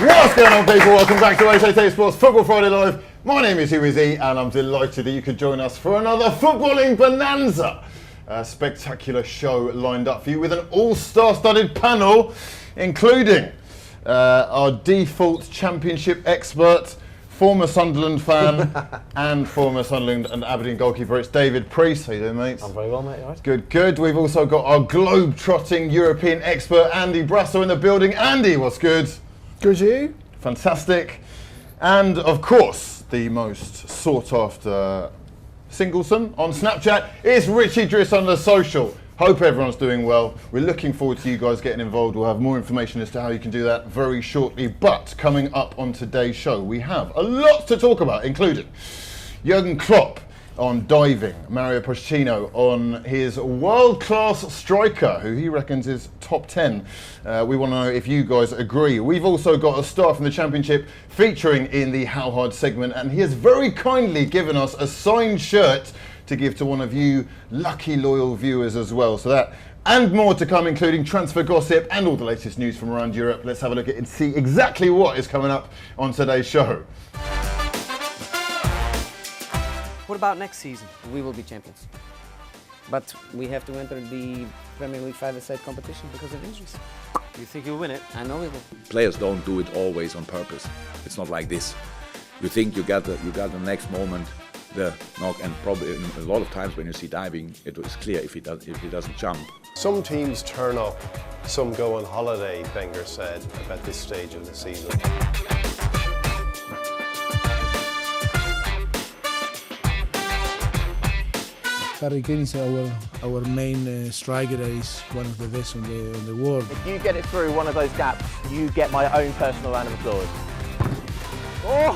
What's going on, people? Welcome back to 888sport Football Friday Live. My name is Hugh Izzy, and I'm delighted that you could join us for another footballing bonanza. A spectacular show lined up for you with an all-star studded panel, including our default championship expert, former Sunderland fan, and former Sunderland and Aberdeen goalkeeper. It's David Priest. How you doing, mate? I'm very well, mate. All right. Good, good. We've also got our globe-trotting European expert, Andy Brasso, in the building. Andy, what's good? Good, you? Fantastic. And, of course, the most sought-after Singleton on Snapchat is Richie Driss on the social. Hope everyone's doing well. We're looking forward to you guys getting involved. We'll have more information as to how you can do that very shortly. But coming up on today's show, we have a lot to talk about, including Jurgen Klopp on diving, Mario Pochettino on his world-class striker, who he reckons is top 10. We want to know if you guys agree. We've also got a star from the Championship featuring in the How Hard segment, and he has very kindly given us a signed shirt to give to one of you lucky loyal viewers as well. So that and more to come, including transfer gossip and all the latest news from around Europe. Let's have a look at it and see exactly what is coming up on today's show. What about next season? We will be champions. But we have to enter the Premier League 5-a-side competition because of injuries. You think you'll win it? I know we will. Players don't do it always on purpose. It's not like this. You think you got the next moment, the knock, and probably a lot of times when you see diving, it was clear if he doesn't jump. Some teams turn up, some go on holiday, Wenger said about this stage of the season. Harry Kane is our main striker. Is one of the best on the world. If you get it through one of those gaps, you get my own personal round of applause. Oh,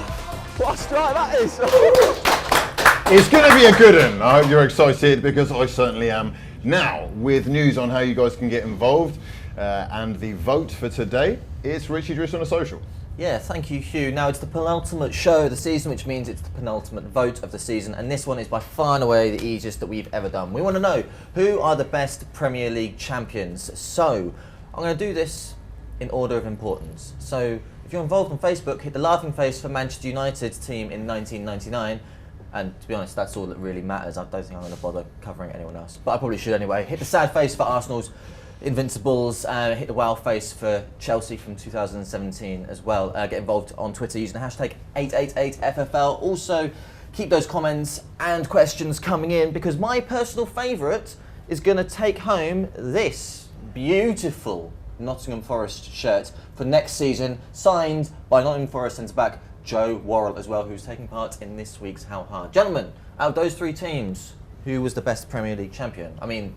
what a strike that is! It's going to be a good one. I hope you're excited, because I certainly am. Now, with news on how you guys can get involved and the vote for today, it's Richie Driss on the social. Yeah, thank you, Hugh. Now, it's the penultimate show of the season, which means it's the penultimate vote of the season, and this one is by far and away the easiest that we've ever done. We want to know who are the best Premier League champions. So, I'm going to do this in order of importance. So, if you're involved on Facebook, hit the laughing face for Manchester United's team in 1999. And to be honest, that's all that really matters. I don't think I'm going to bother covering anyone else, but I probably should anyway. Hit the sad face for Arsenal's Invincibles, hit the wow face for Chelsea from 2017 as well. Get involved on Twitter using the hashtag 888FFL. Also, keep those comments and questions coming in, because my personal favourite is going to take home this beautiful Nottingham Forest shirt for next season, signed by Nottingham Forest centre-back Joe Worrell as well, who's taking part in this week's How Hard. Gentlemen, out of those three teams, who was the best Premier League champion? I mean,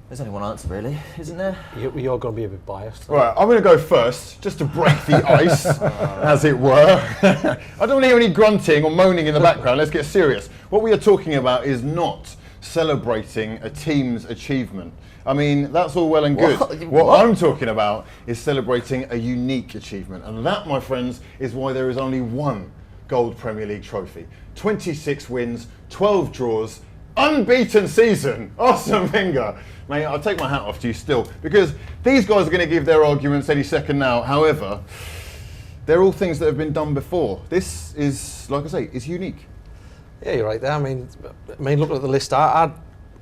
there's only one answer, really, isn't there? You're going to be a bit biased. Right, I'm going to go first, just to break the ice, as it were. I don't want to hear any grunting or moaning in the background. Let's get serious. What we are talking about is not celebrating a team's achievement. I mean, that's all well and good. What I'm talking about is celebrating a unique achievement. And that, my friends, is why there is only one gold Premier League trophy. 26 wins, 12 draws, unbeaten season. Arsene Wenger. Mate, I'll take my hat off to you still, because these guys are going to give their arguments any second now. However, they're all things that have been done before. This is, like I say, is unique. Yeah, you're right there. I mean, looking at the list, I'd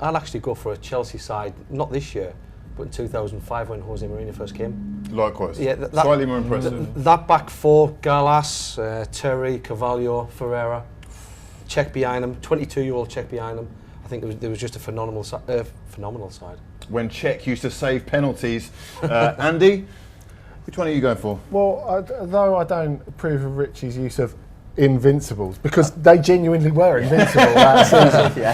actually go for a Chelsea side, not this year, but in 2005 when Jose Mourinho first came. Likewise. Yeah, slightly more impressive. That back four: Gallas, Terry, Carvalho, Ferreira, Czech behind him, 22-year-old Czech behind him. I think there was just a phenomenal side. When Czech used to save penalties. Andy, which one are you going for? Well, though I don't approve of Richie's use of Invincibles, because they genuinely were invincible that season.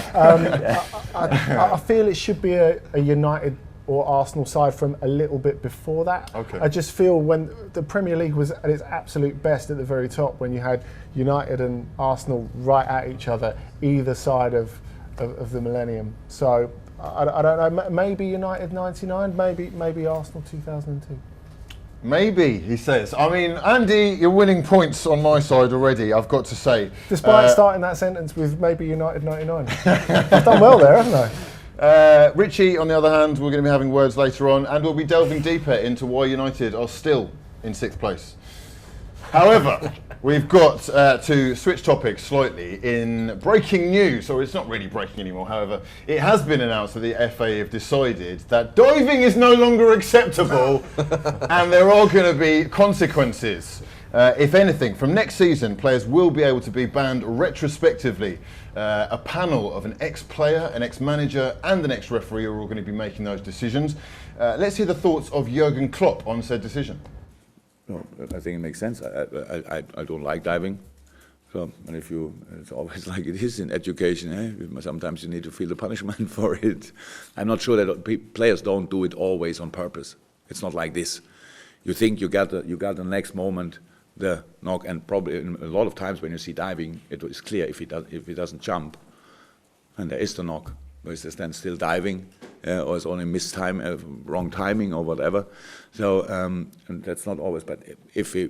I feel it should be a United or Arsenal side from a little bit before that. Okay. I just feel when the Premier League was at its absolute best at the very top, when you had United and Arsenal right at each other, either side of the millennium. So I don't know, maybe United 99, maybe Arsenal 2002. Maybe, he says. I mean, Andy, you're winning points on my side already, I've got to say. Despite starting that sentence with maybe United 99. I've done well there, haven't I? Richie, on the other hand, we're going to be having words later on, and we'll be delving deeper into why United are still in 6th place. However, we've got to switch topics slightly in breaking news, or it's not really breaking anymore. However, it has been announced that the FA have decided that diving is no longer acceptable and there are going to be consequences. If anything, from next season, players will be able to be banned retrospectively. A panel of an ex-player, an ex-manager and an ex-referee are all going to be making those decisions. Let's hear the thoughts of Jurgen Klopp on said decision. No, I think it makes sense. I don't like diving. So, and it's always like it is in education. Sometimes you need to feel the punishment for it. I'm not sure that players don't do it always on purpose. It's not like this. You think you got the next moment the knock, and probably a lot of times when you see diving, it is clear if he doesn't jump, and there is the knock. Is this then still diving, or is only wrong timing or whatever? So and that's not always. But if we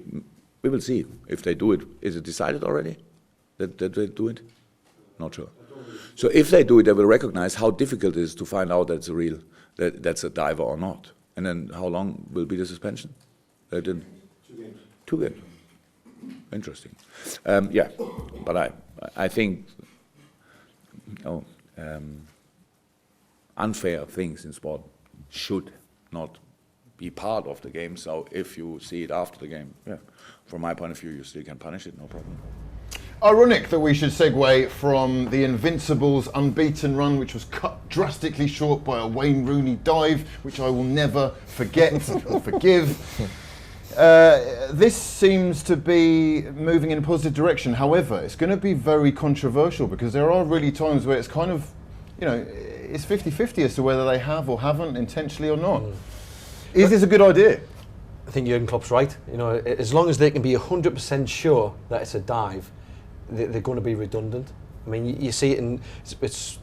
will see if they do it. Is it decided already that they do it? Not sure. So if they do it, they will recognize how difficult it is to find out that's a diver or not, and then how long will be the suspension? 2 games. 2 games. Interesting. Yeah, but I think unfair things in sport should not be part of the game. So if you see it after the game, yeah, from my point of view, you still can punish it, no problem. Ironic that we should segue from the Invincibles' unbeaten run, which was cut drastically short by a Wayne Rooney dive, which I will never forget or forgive. This seems to be moving in a positive direction. However, it's going to be very controversial because there are really times where it's kind of, it's 50-50 as to whether they have or haven't intentionally or not. Is this a good idea? I think Jurgen Klopp's right. As long as they can be 100% sure that it's a dive, they're going to be redundant. I mean, you see it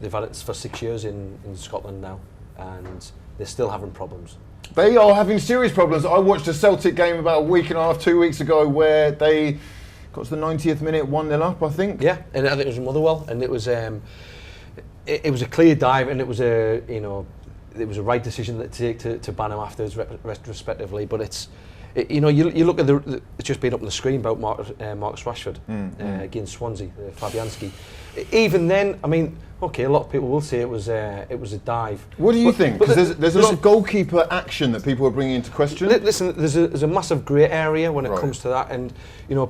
they've had it for 6 years in Scotland now, and they're still having problems. They are having serious problems. I watched a Celtic game about a week and a half, 2 weeks ago, where they got to the 90th minute, 1-0 up, I think. Yeah, and I think it was in Motherwell, and it was a clear dive, and it was a right decision to take to ban him afterwards retrospectively. But you look at it's just been up on the screen about Marcus Rashford against Swansea, Fabianski. Even then, I mean, okay, a lot of people will say it was a dive. What do you think? Because there's a lot of goalkeeper action that people are bringing into question. Listen, there's a massive grey area when it comes to that, and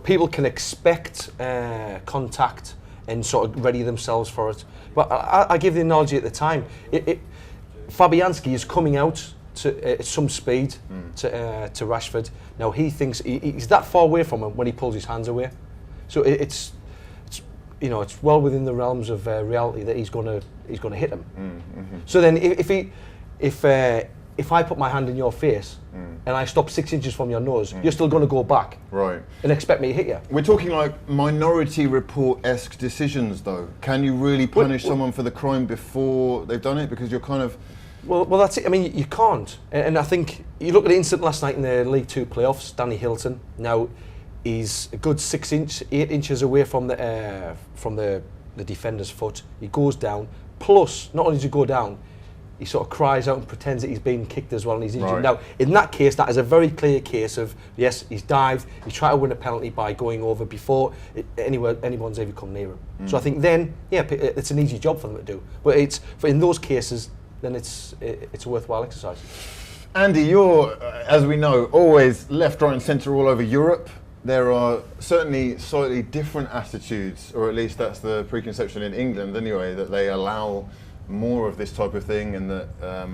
people can expect contact and sort of ready themselves for it. But I give the analogy at the time. Fabianski is coming out at some speed to Rashford. Now he thinks he's that far away from him when he pulls his hands away. So it's well within the realms of reality that he's going to hit him. So then if I put my hand in your face and I stop 6 inches from your nose, you're still going to go back, right, and expect me to hit you. We're talking like Minority Report-esque decisions, though. Can you really punish someone for the crime before they've done it? Because you're kind of well, that's it. I mean, you can't. And I think you look at the incident last night in the League Two playoffs. Danny Hilton. Now he's a good 8 inches away from the defender's foot. He goes down. Plus, not only does he go down, he sort of cries out and pretends that he's being kicked as well and he's injured. Right. Now, in that case, that is a very clear case of, yes, he's dived, he's tried to win a penalty by going over before anyone's ever come near him. So I think then, yeah, it's an easy job for them to do. But in those cases, then it's a worthwhile exercise. Andy, you're, as we know, always left, right and centre all over Europe. There are certainly slightly different attitudes, or at least that's the preconception in England anyway, that they allow more of this type of thing and that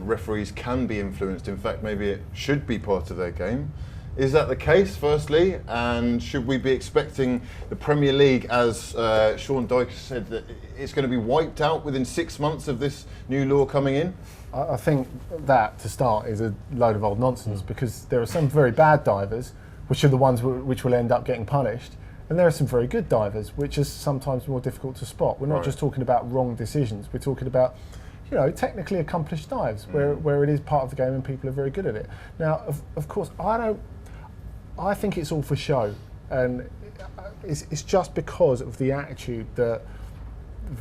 referees can be influenced. In fact, maybe it should be part of their game. Is that the case, firstly? And should we be expecting the Premier League, as Sean Dyche said, that it's going to be wiped out within 6 months of this new law coming in? I think that, to start, is a load of old nonsense because there are some very bad divers, which are the ones which will end up getting punished, and there are some very good divers, which is sometimes more difficult to spot. We're not just talking about wrong decisions, we're talking about technically accomplished dives where it is part of the game and people are very good at it. Now, of course, I think it's all for show, and it's just because of the attitude that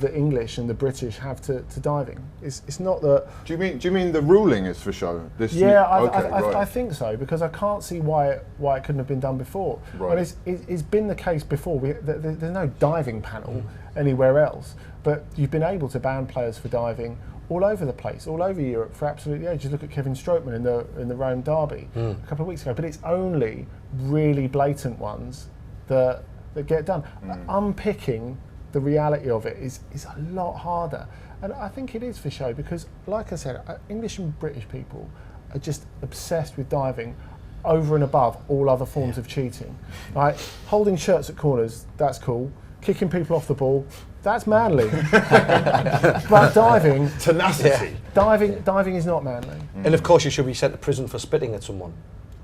the English and the British have to diving. It's not that. Do you mean the ruling is for show? Yeah, right. I think so, because I can't see why it couldn't have been done before. Right. And it's been the case before. There's no diving panel anywhere else, but you've been able to ban players for diving all over the place, all over Europe for absolutely ages. Look at Kevin Strootman in the Rome derby a couple of weeks ago. But it's only really blatant ones that get done. Unpicking the reality of it is a lot harder, and I think it is for show because, like I said, English and British people are just obsessed with diving over and above all other forms of cheating. Like holding shirts at corners, that's cool. Kicking people off the ball, that's manly. But diving, tenacity. Diving is not manly. And of course, you should be sent to prison for spitting at someone.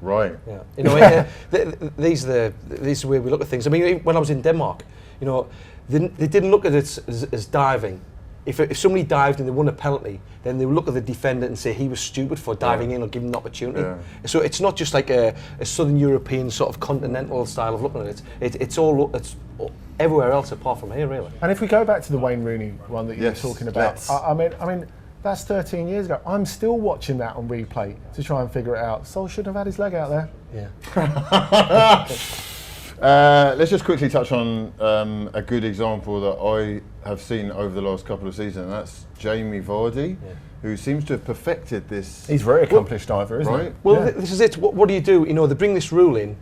Right. Yeah. You know, these are the way we look at things. I mean, when I was in Denmark, you know, they didn't look at it as diving. If somebody dived and they won a penalty, then they would look at the defender and say he was stupid for diving in or giving an opportunity. Yeah. So it's not just like a Southern European sort of continental style of looking at it. It's everywhere else apart from here, really. And if we go back to the Wayne Rooney one that you were talking about, I mean, that's 13 years ago. I'm still watching that on replay to try and figure it out. Sol should have had his leg out there. Yeah. Let's just quickly touch on a good example that I have seen over the last couple of seasons. That's Jamie Vardy, who seems to have perfected this. He's a very accomplished diver, isn't he? Well, this is it. What do you do? You know, they bring this rule in.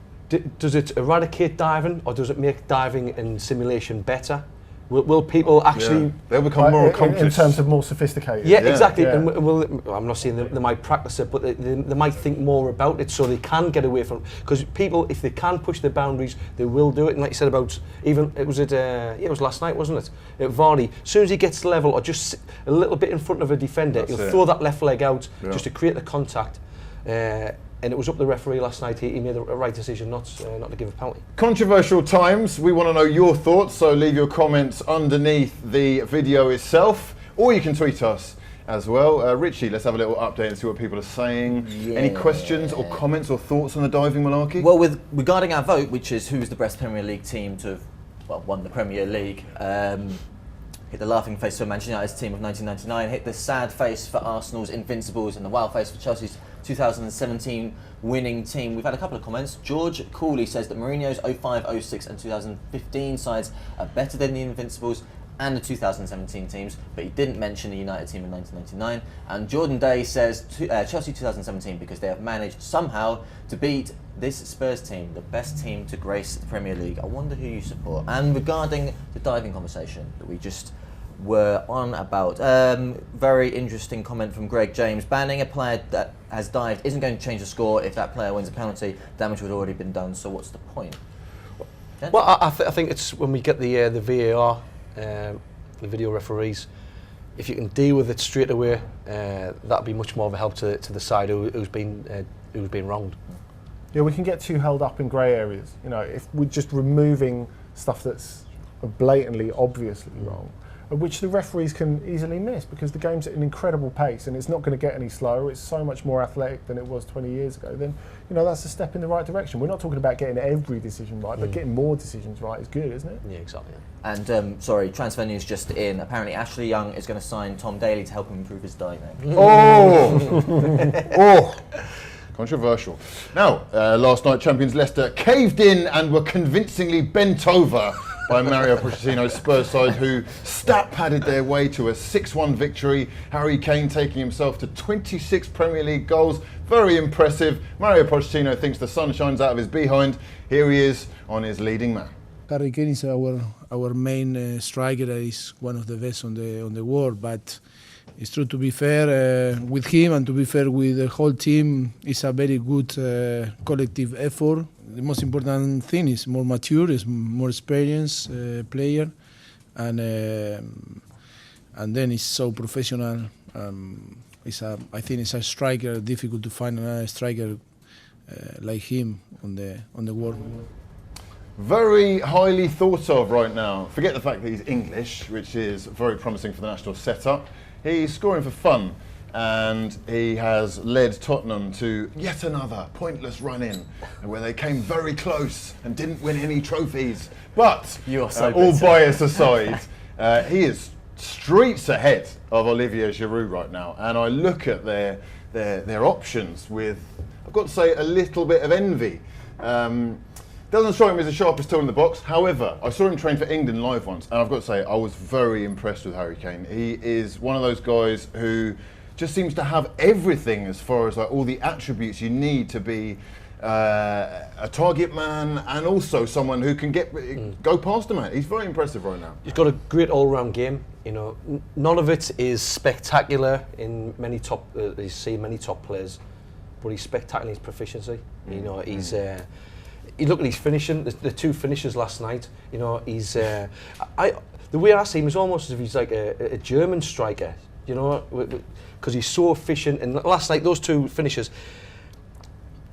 Does it eradicate diving, or does it make diving and simulation better? Will people actually... They'll become more accomplished. In terms of more sophisticated. Yeah, exactly. Yeah. And I'm not saying they might practice it, but they might think more about it so they can get away from it. Because people, if they can push the boundaries, they will do it. And like you said about, even, it was last night, wasn't it? At Vardy, as soon as he gets level or just a little bit in front of a defender, he'll throw that left leg out just to create the contact. And it was up to the referee last night. He made the right decision not to give a penalty. Controversial times. We want to know your thoughts, so leave your comments underneath the video itself, or you can tweet us as well. Richie, let's have a little update and see what people are saying. Yeah. Any questions or comments or thoughts on the diving malarkey? Well, regarding our vote, which is who's the best Premier League team to have won the Premier League, hit the laughing face for Manchester United's team of 1999, hit the sad face for Arsenal's Invincibles, and the wild face for Chelsea's 2017 winning team. We've had a couple of comments. George Cooley says that Mourinho's 05, 06 and 2015 sides are better than the Invincibles and the 2017 teams, but he didn't mention the United team in 1999. And Jordan Day says Chelsea 2017 because they have managed somehow to beat this Spurs team, the best team to grace the Premier League. I wonder who you support. And regarding the diving conversation that we just were on about, very interesting comment from Greg James. Banning a player that has dived isn't going to change the score. If that player wins a penalty, damage would already been done, so what's the point? Yeah? Well, I think it's when we get the VAR, the video referees, if you can deal with it straight away, that'll be much more of a help to the side who's been wronged. Yeah, we can get too held up in grey areas. You know, if we're just removing stuff that's blatantly, obviously wrong, which the referees can easily miss because the game's at an incredible pace and it's not going to get any slower. It's so much more athletic than it was 20 years ago. Then, you know, that's a step in the right direction. We're not talking about getting every decision right, but getting more decisions right is good, isn't it? Yeah, exactly. And transfer news just in. Apparently, Ashley Young is going to sign Tom Daley to help him improve his diving. Controversial. Now, last night, champions Leicester caved in and were convincingly bent over by Mario Pochettino's Spurs side, who stat-padded their way to a 6-1 victory. Harry Kane taking himself to 26 Premier League goals. Very impressive. Mario Pochettino thinks the sun shines out of his behind. Here he is on his leading man. Harry Kane is our main striker. Is one of the best on the world, but it's true, to be fair with him and to be fair with the whole team, it's a very good collective effort. The most important thing is more mature, is more experienced player, and then it's so professional. I think it's a striker. Difficult to find another striker like him on the world. Very highly thought of right now. Forget the fact that he's English, which is very promising for the national setup. He's scoring for fun, and he has led Tottenham to yet another pointless run-in where they came very close and didn't win any trophies. But you are so all bias aside, He is streets ahead of Olivier Giroud right now, and I look at their options with, I've got to say, a little bit of envy. Doesn't strike me as the sharpest tool in the box. However, I saw him train for England live once, and I've got to say, I was very impressed with Harry Kane. He is one of those guys who just seems to have everything as far as like all the attributes you need to be a target man, and also someone who can go past a man. He's very impressive right now. He's got a great all-round game. You know, none of it is spectacular in many top. You see many top players, but he's spectacular in his proficiency. You know, he's. You look at his finishing. The two finishes last night. You know, he's. The way I see him is almost as if he's like a German striker. You know, because he's so efficient. And last night, those two finishes.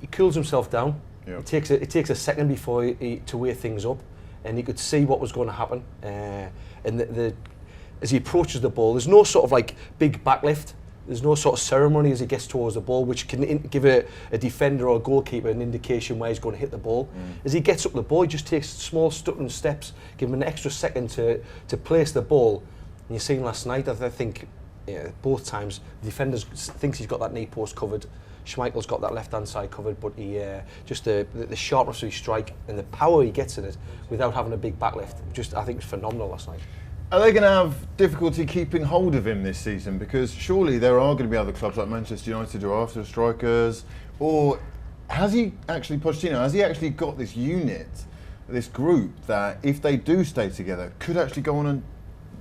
He cools himself down. Yep. It takes a second before to weigh things up, and he could see what was going to happen. And as he approaches the ball, there's no sort of like big backlift. There's no sort of ceremony as he gets towards the ball, which can give a defender or a goalkeeper an indication where he's going to hit the ball. As he gets up the ball, he just takes small stuttering steps, give him an extra second to place the ball. And you've seen last night, I think, both times, the defender thinks he's got that knee post covered. Schmeichel's got that left-hand side covered, but he just the sharpness of his strike and the power he gets in it without having a big backlift, I think it was phenomenal last night. Are they going to have difficulty keeping hold of him this season? Because surely there are going to be other clubs like Manchester United who are after strikers. Or has he actually, Pochettino, has he actually got this unit, this group that if they do stay together could actually go on and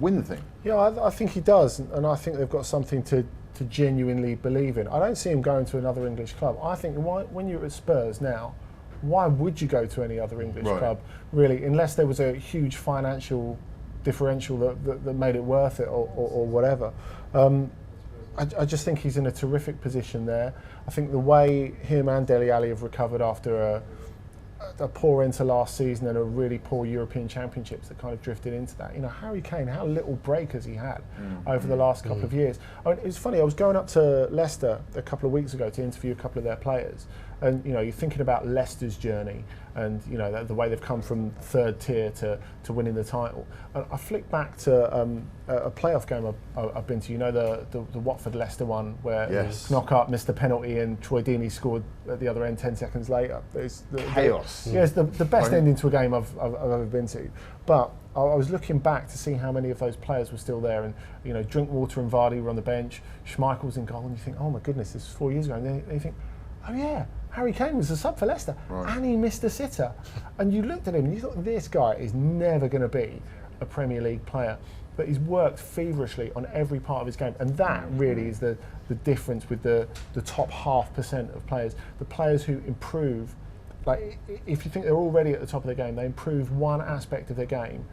win the thing? Yeah, I think he does, and I think they've got something to genuinely believe in. I don't see him going to another English club. I think when you're at Spurs now, why would you go to any other English club, really, unless there was a huge financial differential that made it worth it or whatever. I just think he's in a terrific position there. I think the way him and Dele Alli have recovered after a poor end to last season and a really poor European Championships that kind of drifted into that. You know, Harry Kane, how little break has he had over the last couple of years? I mean, it's funny, I was going up to Leicester a couple of weeks ago to interview a couple of their players, and you know, you're thinking about Leicester's journey and you know the way they've come from third tier to winning the title. And I flicked back to a playoff game I've been to. You know, the Watford Leicester one where Knockaert missed the penalty and Troy Deeney scored at the other end 10 seconds later. It's chaos. It's the best ending to a game I've ever been to. But I was looking back to see how many of those players were still there, and you know, Drinkwater and Vardy were on the bench, Schmeichel's in goal, and you think, oh my goodness, this is 4 years ago, and then you think, oh yeah, Harry Kane was a sub for Leicester, and he missed a sitter. And you looked at him and you thought, this guy is never going to be a Premier League player. But he's worked feverishly on every part of his game, and that really is the difference with the top 0.5% of players. The players who improve, like if you think they're already at the top of their game, they improve one aspect of their game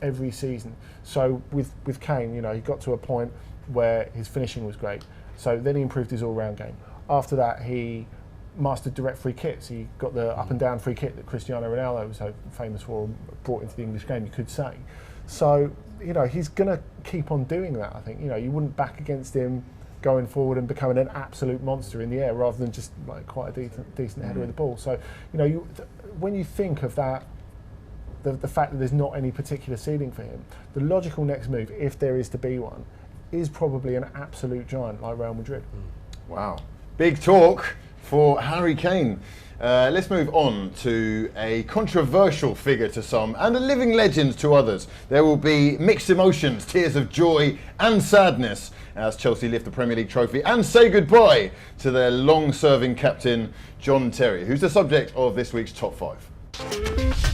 every season. So with Kane, you know, he got to a point where his finishing was great. So then he improved his all-round game. After that, he mastered direct free kicks. He got the up and down free kick that Cristiano Ronaldo was so famous for, brought into the English game, you could say. So, you know, he's going to keep on doing that, I think. You know, you wouldn't back against him going forward and becoming an absolute monster in the air rather than just like quite a decent header of the ball. So, you know, when you think of that, the fact that there's not any particular ceiling for him, the logical next move, if there is to be one, is probably an absolute giant like Real Madrid. Wow. Big talk for Harry Kane. Let's move on to a controversial figure to some and a living legend to others. There will be mixed emotions, tears of joy and sadness as Chelsea lift the Premier League trophy and say goodbye to their long-serving captain, John Terry, who's the subject of this week's Top 5.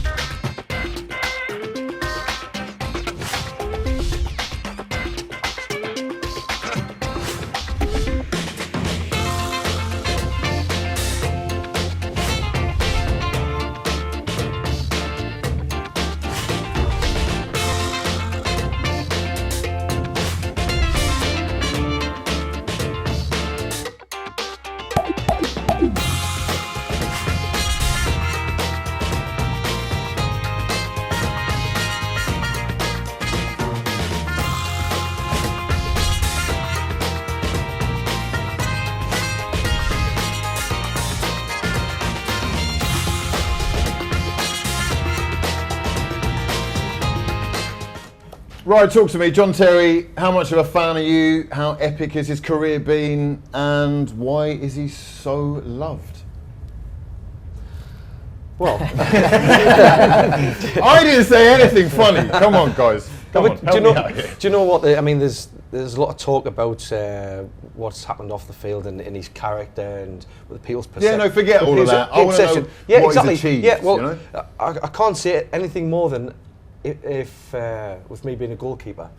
Right, talk to me. John Terry, how much of a fan are you? How epic has his career been? And why is he so loved? Well, I didn't say anything funny. Come on, guys. Come on, do help me out here. you know what? I mean, there's a lot of talk about what's happened off the field and in his character and with people's perception. Yeah, no, forget all of that. I want to know what he's achieved. Yeah, well, you know? I can't say anything more than if with me being a goalkeeper,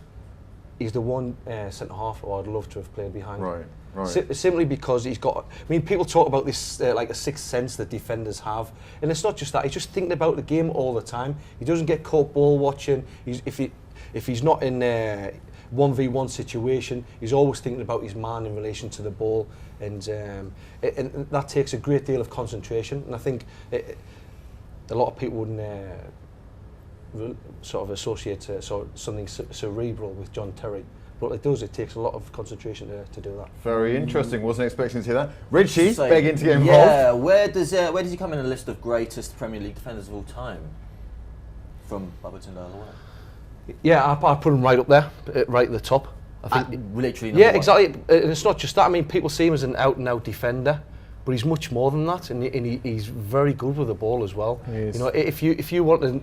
he's the one centre half who I'd love to have played behind. Right. Simply because he's got. I mean, people talk about this like a sixth sense that defenders have, and it's not just that. He's just thinking about the game all the time. He doesn't get caught ball watching. If he's not in 1v1 situation, he's always thinking about his man in relation to the ball, and that takes a great deal of concentration. And I think a lot of people wouldn't sort of associate something cerebral with John Terry. But it does, it takes a lot of concentration to do that. Very interesting. Wasn't expecting to hear that. Richie, So, begging to get involved. Yeah, where does he come in a list of greatest Premier League defenders of all time? From Bubberton down the way. Yeah, I put him right up there, right at the top. I think Literally. Yeah, number one. exactly. And it's not just that. I mean, people see him as an out-and-out defender, but he's much more than that, and he's very good with the ball as well. He is. You know, if you want to.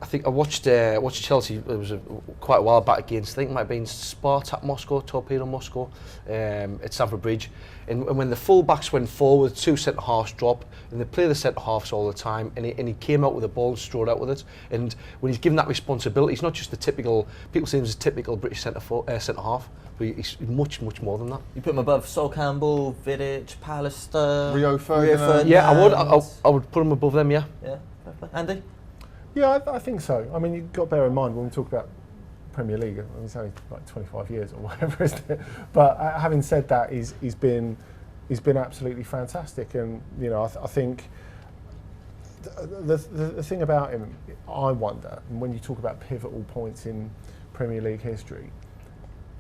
I think I watched Chelsea. It was quite a while back against. I think it might have been Spartak Moscow, Torpedo Moscow, at Stamford Bridge. And when the full-backs went forward, two centre-halves drop, and they play the centre-halves all the time, and he came out with the ball and strode out with it. And when he's given that responsibility, he's not just the typical, people see him as a typical British centre-half, but he's much more than that. You put him above Sol Campbell, Vidic, Pallister, Rio Ferdinand. Yeah, I would put him above them, yeah. Yeah, Andy? Yeah, I think so. I mean, you've got to bear in mind when we talk about Premier League, I mean, it's only like 25 years or whatever, isn't it? But having said that, he's been absolutely fantastic, and you know, I think the thing about him, I wonder, and when you talk about pivotal points in Premier League history,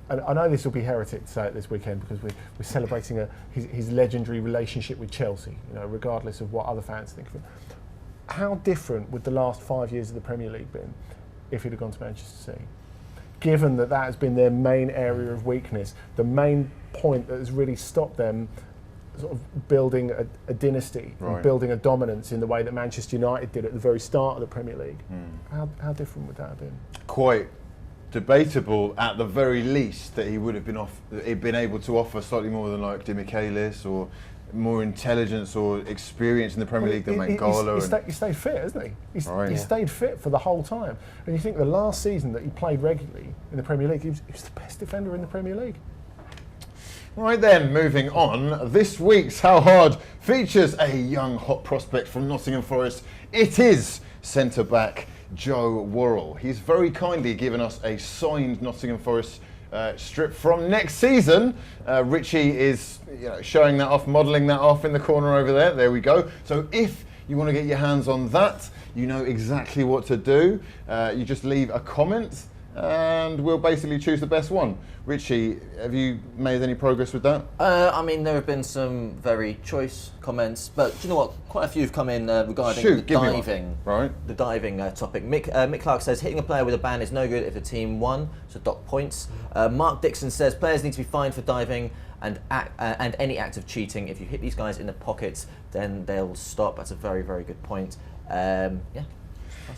and I know this will be heretic to say it this weekend because we're celebrating his legendary relationship with Chelsea, you know, regardless of what other fans think of him. How different would the last 5 years of the Premier League been if he'd have gone to Manchester City? Given that has been their main area of weakness, the main point that has really stopped them sort of building a dynasty, and building a dominance in the way that Manchester United did at the very start of the Premier League. How different would that have been? Quite debatable, at the very least, that he would have been able to offer slightly more than like Demichelis, or more intelligence or experience in the Premier League than Mangala. He stayed fit, hasn't he? He Yeah. stayed fit for the whole time. And you think the last season that he played regularly in the Premier League, he was the best defender in the Premier League. Right then, moving on. This week's How Hard features a young hot prospect from Nottingham Forest. It is centre-back Joe Worrell. He's very kindly given us a signed Nottingham Forest strip from next season. Richie is showing that off, modelling that off in the corner over there. There we go. So if you want to get your hands on that, you know exactly what to do. You just leave a comment and we'll basically choose the best one. Richie, have you made any progress with that? I mean, there have been some very choice comments, but do you know what? Quite a few have come in regarding the diving. Right. The diving topic. Mick Clark says hitting a player with a ban is no good if the team won, so dock points. Mark Dixon says players need to be fined for diving and any act of cheating. If you hit these guys in the pockets, then they'll stop. That's a very, very good point. Yeah.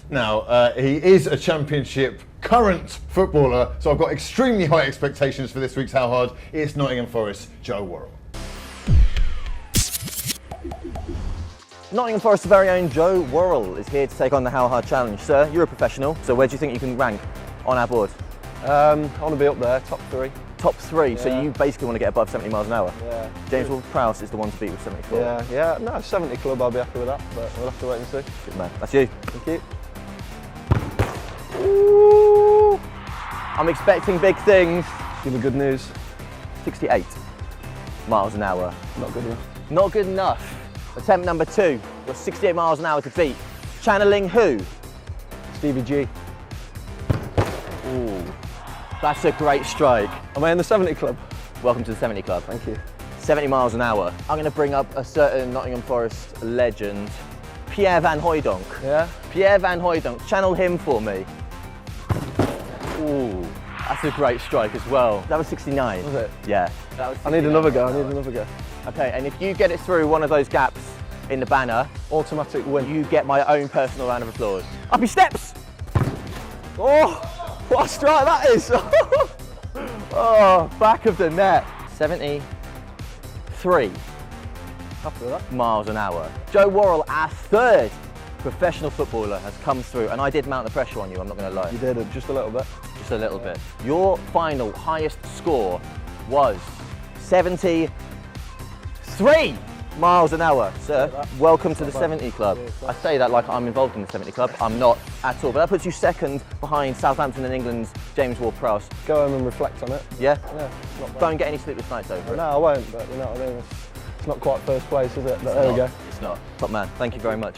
Now, he is a championship current footballer, so I've got extremely high expectations for this week's How Hard. It's Nottingham Forest, Joe Worrell. Nottingham Forest's very own Joe Worrell is here to take on the How Hard Challenge. Sir, you're a professional, so where do you think you can rank on our board? I want to be up there, top 3. Top 3, yeah. So you basically want to get above 70 miles an hour? Yeah. James Ward-Prowse is the one to beat with 74. Yeah, no, 70 club, I'll be happy with that, but we'll have to wait and see. Good man. That's you. Thank you. Ooh. I'm expecting big things. Give me good news. 68 miles an hour. Not good enough. Not good enough. Attempt number 2 was 68 miles an hour to beat. Channeling who? Stevie G. Ooh. That's a great strike. Am I in the 70 club? Welcome to the 70 club. Thank you. 70 miles an hour. I'm going to bring up a certain Nottingham Forest legend, Pierre Van Hooijdonk. Yeah? Pierre Van Hooijdonk. Channel him for me. Ooh, that's a great strike as well. That was 69. Was it? Yeah. That was I need 69. another go, I need another go. Okay, and if you get it through one of those gaps in the banner, Automatic win. you get my own personal round of applause. Up he steps! Oh, what a strike that is! Oh, back of the net. 73 Happy with that. miles an hour. Joe Worrell, our third professional footballer, has come through, and I did mount the pressure on you, I'm not going to lie. You did it just a little bit. Just a little bit. Your final highest score was 73 miles an hour. Sir, welcome to the 70 Club. I say that like I'm involved in the 70 Club. I'm not at all, but that puts you second behind Southampton and England's James Ward-Prowse. Go home and reflect on it. Yeah? Yeah, not bad. Don't get any sleepless nights over it. No, I won't, but you know what I mean. It's not quite first place, is it? But there we go. It's not. Top man, thank you very much.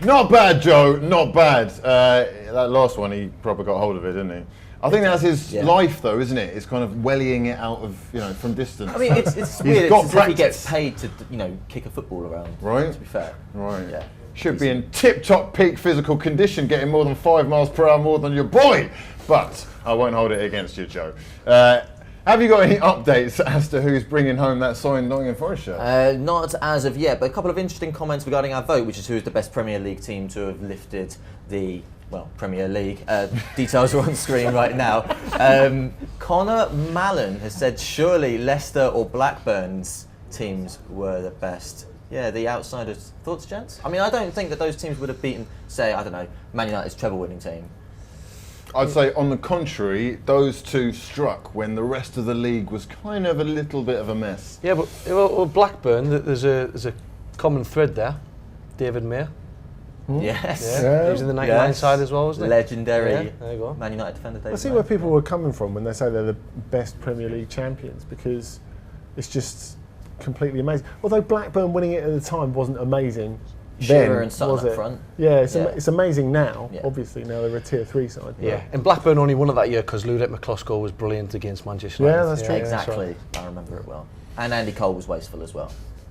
Not bad, Joe. Not bad. That last one, he probably got hold of it, didn't he? I think that's his life, though, isn't it? It's kind of wellying it out of, from distance. I mean, it's weird. It's as if he gets paid to, kick a football around. Right. To be fair. Right. Yeah. Should be in tip-top peak physical condition, getting more than 5 miles per hour more than your boy. But I won't hold it against you, Joe. Have you got any updates as to who's bringing home that signed Nottingham Forest shirt? Not as of yet, but a couple of interesting comments regarding our vote, which is who is the best Premier League team to have lifted the Premier League. Details are on screen right now. Connor Mallon has said surely Leicester or Blackburn's teams were the best. Yeah, the outsiders. Thoughts, gents? I mean, I don't think that those teams would have beaten, say, I don't know, Man United's treble-winning team. I'd say, on the contrary, those two struck when the rest of the league was kind of a little bit of a mess. Yeah, but Blackburn, there's a common thread there. David Mayer. Yes. Yeah. He was in the 99 side as well, wasn't he? Legendary there you go. Man United defender David I see Mayer. where people were coming from when they say they're the best Premier League champions, because it's just completely amazing. Although Blackburn winning it at the time wasn't amazing. Shearer and Sutton was up it? front. Yeah, it's amazing now. Yeah. Obviously, now they're a tier 3 side. Yeah, and Blackburn only won it that year because Ludek McCloskey was brilliant against Manchester United. Yeah, that's true. Exactly. I remember it well. And Andy Cole was wasteful as well.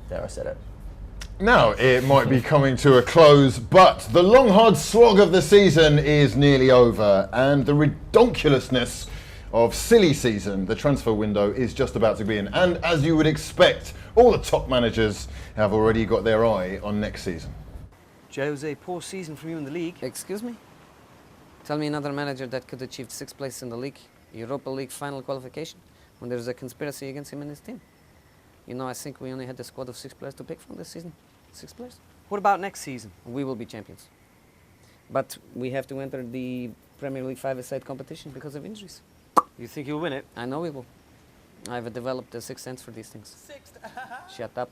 There, I said it. Now, it might be coming to a close, but the long, hard slog of the season is nearly over, and the redonkulousness of silly season, the transfer window, is just about to begin. And as you would expect, all the top managers have already got their eye on next season. Jose, poor season from you in the league. Excuse me? Tell me another manager that could achieve 6th place in the league, Europa League final qualification, when there's a conspiracy against him and his team. I think we only had the squad of 6 players to pick from this season. 6 players. What about next season? We will be champions. But we have to enter the Premier League 5-a-side competition because of injuries. You think you'll win it? I know we will. I've developed a sixth sense for these things. Shut up.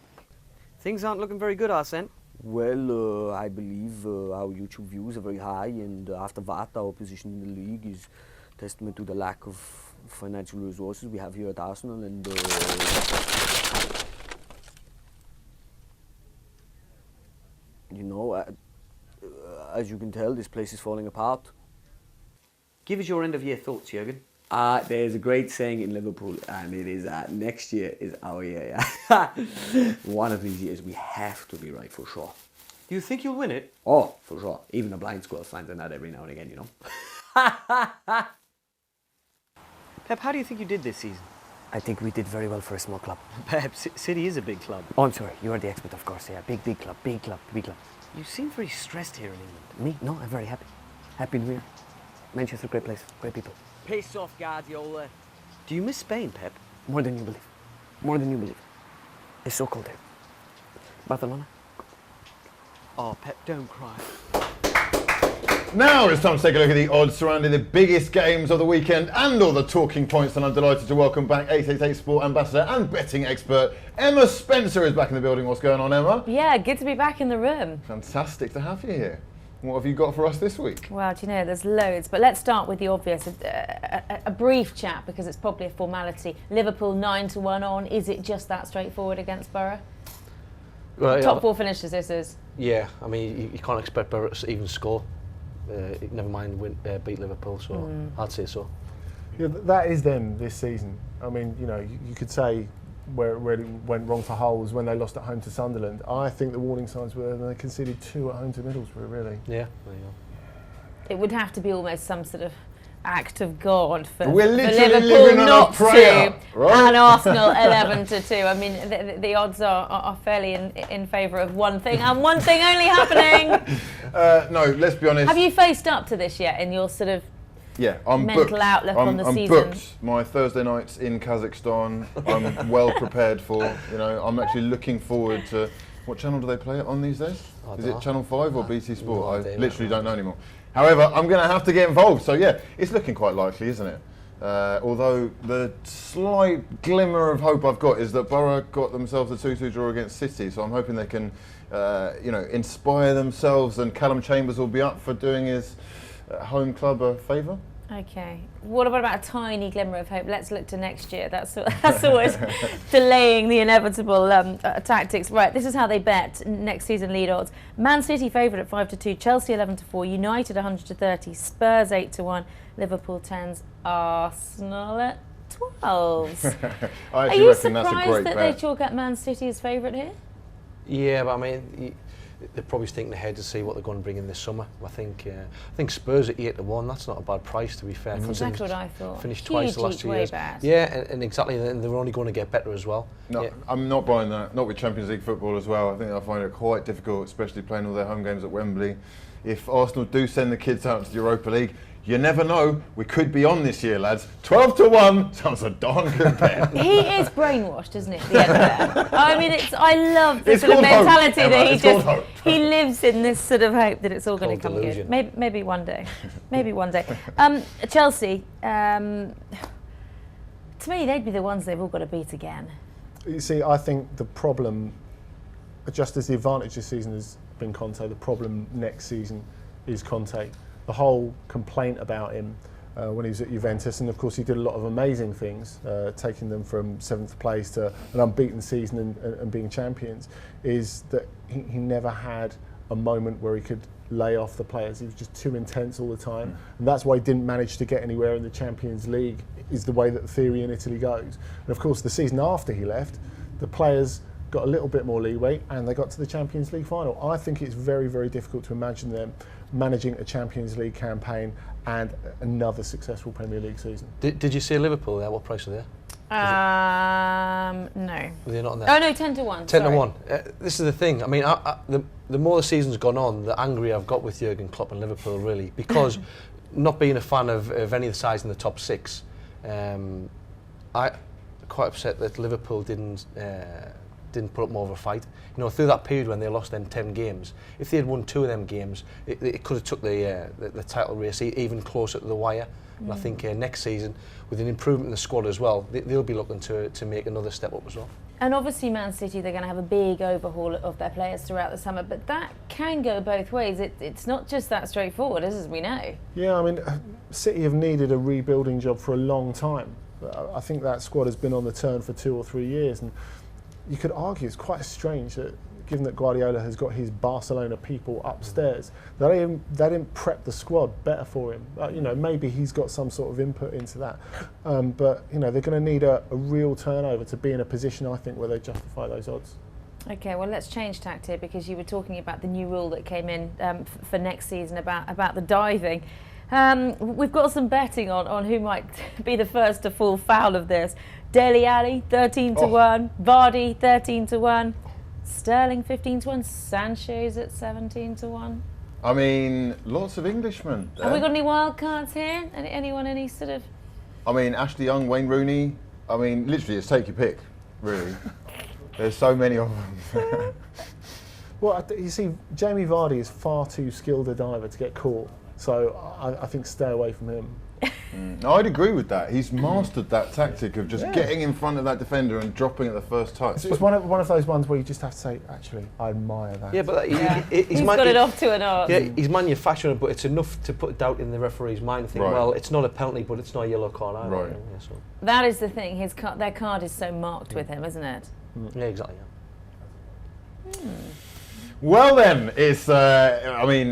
Things aren't looking very good, Arsene. Well, I believe our YouTube views are very high, and after that, our position in the league is testament to the lack of financial resources we have here at Arsenal. And as you can tell, this place is falling apart. Give us your end-of-year thoughts, Jürgen. There's a great saying in Liverpool, and it is next year is our year. One of these years we have to be right for sure. Do you think you'll win it? Oh, for sure. Even a blind squirrel finds a nut every now and again, Pep, how do you think you did this season? I think we did very well for a small club. Pep, City is a big club. Oh, I'm sorry. You are the expert, of course. Yeah, big club. You seem very stressed here in England. Me? No, I'm very happy. Happy New Year. Manchester, great place, great people. Piss off, Guardiola. Do you miss Spain, Pep? More than you believe. More than you believe. It's so cold here. Barcelona? Oh, Pep, don't cry. Now it's time to take a look at the odds surrounding the biggest games of the weekend and all the talking points, and I'm delighted to welcome back 888sport ambassador and betting expert Emma Spencer is back in the building. What's going on, Emma? Yeah, good to be back in the room. Fantastic to have you here. What have you got for us this week? Well, do you know, there's loads, but let's start with the obvious. A brief chat, because it's probably a formality. Liverpool 9-1 on. Is it just that straightforward against Borough? Well, Top 4 finishes this is. Yeah, I mean, you can't expect Borough to even score. Never mind beat Liverpool, so I'd say so. Yeah, that is them this season. I mean, you could say where it really went wrong for Hull was when they lost at home to Sunderland. I think the warning signs were when they conceded 2 at home to Middlesbrough, really. Yeah, there you go. It would have to be almost some sort of act of God for, We're for literally Liverpool living on a not prayer, to, right? and Arsenal 11-2. I mean, the odds are fairly in favour of one thing, and one thing only happening. No, let's be honest. Have you faced up to this yet in your sort of I'm mental booked. outlook on the I'm season? booked. My Thursday nights in Kazakhstan, I'm well prepared for. I'm actually looking forward to. What channel do they play it on these days? Is it Channel 5 or BT Sport? I literally don't know anymore. However, I'm going to have to get involved. So yeah, it's looking quite likely, isn't it? Although the slight glimmer of hope I've got is that Borough got themselves a 2-2 draw against City. So I'm hoping they can, inspire themselves, and Callum Chambers will be up for doing his home club a favour. Okay. What about a tiny glimmer of hope? Let's look to next year. That's always delaying the inevitable tactics. Right, this is how they bet next season lead odds. Man City favourite at 5-2, Chelsea 11-4, United 100-30, Spurs 8-1, Liverpool 10s, Arsenal at 12s. Are you surprised that they chalk up Man City as favourite here? Yeah, but I mean, they're probably thinking ahead to see what they're going to bring in this summer. I think Spurs at 8-1. That's not a bad price, to be fair. Exactly what I thought. Finished twice the last 2 years. Bad. Yeah, and exactly. And they're only going to get better as well. No, I'm not buying that. Not with Champions League football as well. I think I find it quite difficult, especially playing all their home games at Wembley. If Arsenal do send the kids out to the Europa League, you never know. We could be on this year, lads. 12-1 sounds a darn good bet. He is brainwashed, isn't he? At the end of that. I mean, I love the sort of mentality that he lives in this sort of hope that it's all going to come good. Maybe one day. Maybe one day. Chelsea. To me, they'd be the ones they've all got to beat again. You see, I think the problem, just as the advantage this season has been Conte, the problem next season is Conte. The whole complaint about him when he was at Juventus, and of course he did a lot of amazing things, taking them from 7th place to an unbeaten season and being champions, is that he never had a moment where he could lay off the players. He was just too intense all the time, and that's why he didn't manage to get anywhere in the Champions League, is the way that the theory in Italy goes. And of course the season after he left, the players got a little bit more leeway and they got to the Champions League final. I think it's very, very difficult to imagine them managing a Champions League campaign and another successful Premier League season. Did you see Liverpool there? What price are they? No. Were they not on there? Oh no, 10-1. 10-1. This is the thing. I mean, the more the season's gone on, the angrier I've got with Jurgen Klopp and Liverpool, really, because not being a fan of any of the sides in the top 6, I quite upset that Liverpool didn't put up more of a fight. Through that period when they lost them 10 games, if they had won 2 of them games, it could have took the title race even closer to the wire. And I think next season, with an improvement in the squad as well, they'll be looking to make another step up as well. And obviously Man City, they're going to have a big overhaul of their players throughout the summer, but that can go both ways. It's not just that straightforward, as we know. Yeah, I mean, City have needed a rebuilding job for a long time. I think that squad has been on the turn for 2 or 3 years, and you could argue it's quite strange that, given that Guardiola has got his Barcelona people upstairs, they didn't prep the squad better for him. Maybe he's got some sort of input into that. But they're going to need a real turnover to be in a position, I think, where they justify those odds. Okay, well, let's change tact here, because you were talking about the new rule that came in for next season about the diving. We've got some betting on who might be the first to fall foul of this. Dele Alli 13-1, Vardy 13-1, Sterling 15-1, Sanchez at 17-1. I mean, lots of Englishmen. Have we got any wild cards here? Anyone? Any sort of? I mean, Ashley Young, Wayne Rooney. I mean, literally, it's take your pick. Really, there's so many of them. Well, you see, Jamie Vardy is far too skilled a diver to get caught. So I think stay away from him. No, I'd agree with that. He's mastered that tactic of just getting in front of that defender and dropping at the first touch. It's one of those ones where you just have to say, actually, I admire that. Yeah, but he's got it off to an art. Yeah, he's manufacturing it, but it's enough to put doubt in the referee's mind. Think, well, it's not a penalty, but it's not a yellow card either. Right. Yeah, so. That is the thing. Their card is so marked with him, isn't it? Yeah, exactly. Yeah. Well then, it's,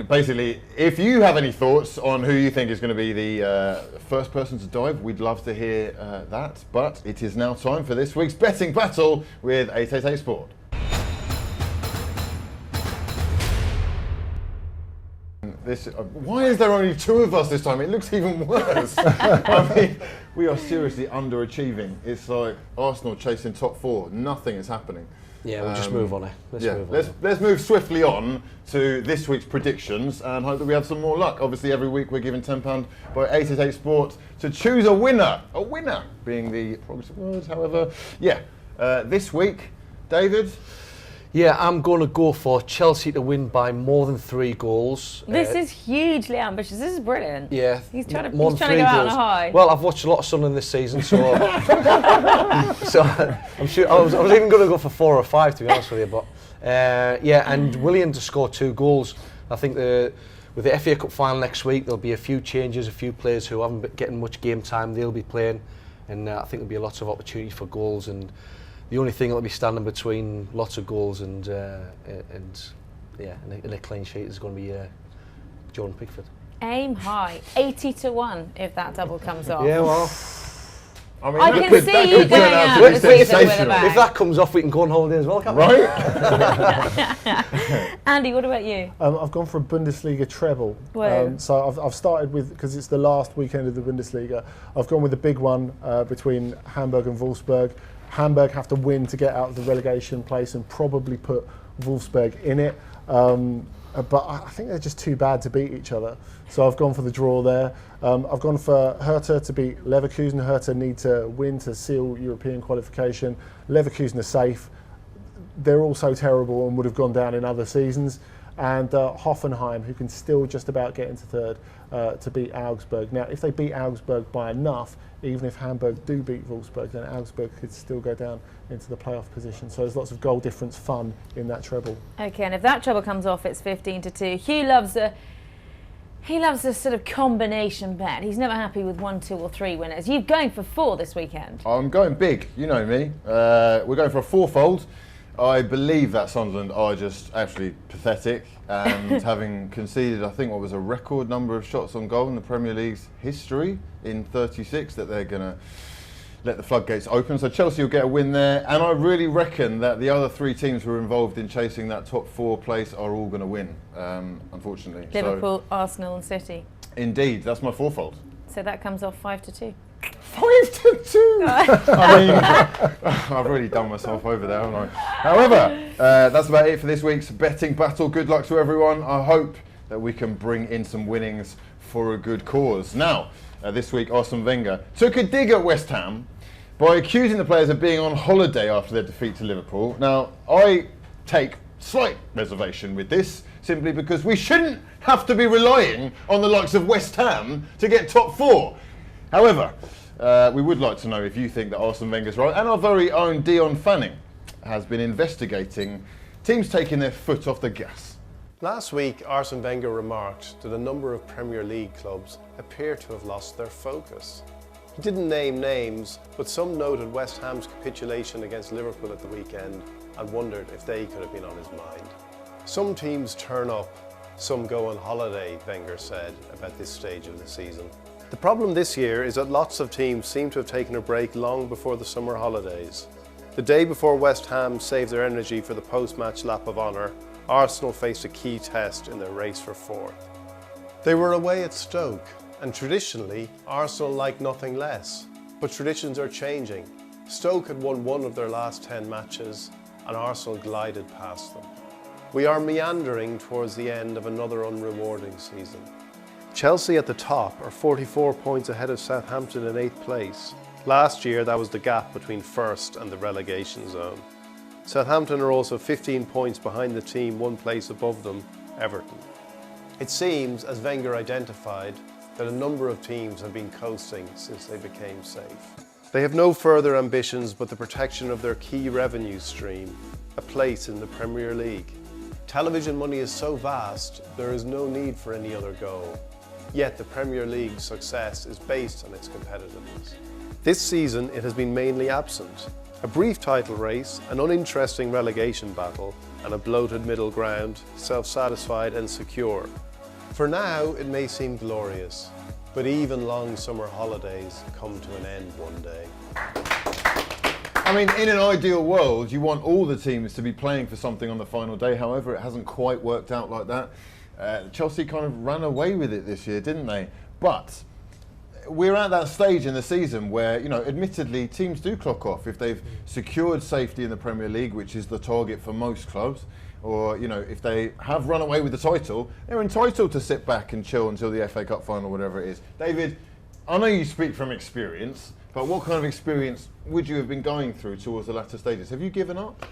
basically, if you have any thoughts on who you think is going to be the first person to dive, we'd love to hear that. But it is now time for this week's betting battle with 888sport. Why is there only 2 of us this time? It looks even worse. I mean, we are seriously underachieving. It's like Arsenal chasing top 4. Nothing is happening. Yeah, we'll just move on. Let's move swiftly on to this week's predictions and hope that we have some more luck. Obviously, every week we're giving £10 by 888sport to choose a winner. A winner being the progressive words, however. This week, David? Yeah, I'm going to go for Chelsea to win by more than 3 goals. This is hugely ambitious. This is brilliant. Yeah, he's trying to more go than 3 out on goals. a high. Well, I've watched a lot of Sunderland this season, so so I'm sure I was even going to go for 4 or 5, to be honest with you. But and Willian to score 2 goals. I think with the FA Cup final next week, there'll be a few changes, a few players who haven't been getting much game time. They'll be playing, and I think there'll be lots of opportunity for goals. And the only thing that'll be standing between lots of goals and a clean sheet is going to be Jordan Pickford. Aim high, 80-1 if that double comes off. Yeah, well, I mean, I can see you going out with a bang. If that comes off, we can go on holiday as well, can't we? Right? Andy, what about you? I've gone for a Bundesliga treble. So I've started with, because it's the last weekend of the Bundesliga, I've gone with the big one between Hamburg and Wolfsburg. Hamburg have to win to get out of the relegation place and probably put Wolfsburg in it. But I think they're just too bad to beat each other. So I've gone for the draw there. I've gone for Hertha to beat Leverkusen. Hertha need to win to seal European qualification. Leverkusen are safe. They're also terrible and would have gone down in other seasons. And Hoffenheim, who can still just about get into third, to beat Augsburg. Now, if they beat Augsburg by enough, even if Hamburg do beat Wolfsburg, then Augsburg could still go down into the playoff position. So there's lots of goal difference fun in that treble. Okay, and if that treble comes off, it's 15-2. Hugh loves a sort of combination bet. He's never happy with 1, 2 or 3 winners. You're going for 4 this weekend. I'm going big, you know me. We're going for a 4-fold. I believe that Sunderland are just absolutely pathetic, and having conceded, I think, what was a record number of shots on goal in the Premier League's history in 36, that they're going to let the floodgates open. So Chelsea will get a win there, and I really reckon that the other 3 teams who are involved in chasing that top 4 place are all going to win, unfortunately. Liverpool, Arsenal and City. Indeed, that's my 4-fold. So that comes off 5-2. 5-2! I mean, I've really done myself over there, haven't I? However, that's about it for this week's betting battle. Good luck to everyone. I hope that we can bring in some winnings for a good cause. Now, this week, Arsene Wenger took a dig at West Ham by accusing the players of being on holiday after their defeat to Liverpool. Now, I take slight reservation with this, simply because we shouldn't have to be relying on the likes of West Ham to get top 4. However, we would like to know if you think that Arsene Wenger's right, and our very own Dion Fanning has been investigating teams taking their foot off the gas. Last week, Arsene Wenger remarked that a number of Premier League clubs appear to have lost their focus. He didn't name names, but some noted West Ham's capitulation against Liverpool at the weekend and wondered if they could have been on his mind. Some teams turn up, some go on holiday, Wenger said about this stage of the season. The problem this year is that lots of teams seem to have taken a break long before the summer holidays. The day before West Ham saved their energy for the post-match lap of honour, Arsenal faced a key test in their race for 4th. They were away at Stoke, and traditionally, Arsenal like nothing less. But traditions are changing. Stoke had won 1 of their last 10 matches, and Arsenal glided past them. We are meandering towards the end of another unrewarding season. Chelsea at the top are 44 points ahead of Southampton in 8th place. Last year, that was the gap between first and the relegation zone. Southampton are also 15 points behind the team 1 place above them, Everton. It seems, as Wenger identified, that a number of teams have been coasting since they became safe. They have no further ambitions but the protection of their key revenue stream, a place in the Premier League. Television money is so vast, there is no need for any other goal. Yet the Premier League's success is based on its competitiveness. This season it has been mainly absent. A brief title race, an uninteresting relegation battle, and a bloated middle ground, self-satisfied and secure. For now it may seem glorious, but even long summer holidays come to an end one day. I mean, in an ideal world, you want all the teams to be playing for something on the final day. However, it hasn't quite worked out like that. Chelsea kind of ran away with it this year, didn't they? But we're at that stage in the season where, you know, admittedly teams do clock off if they've secured safety in the Premier League, which is the target for most clubs, or, you know, if they have run away with the title, they're entitled to sit back and chill until the FA Cup final, whatever it is. David, I know you speak from experience, but what kind of experience would you have been going through towards the latter stages? Have you given up?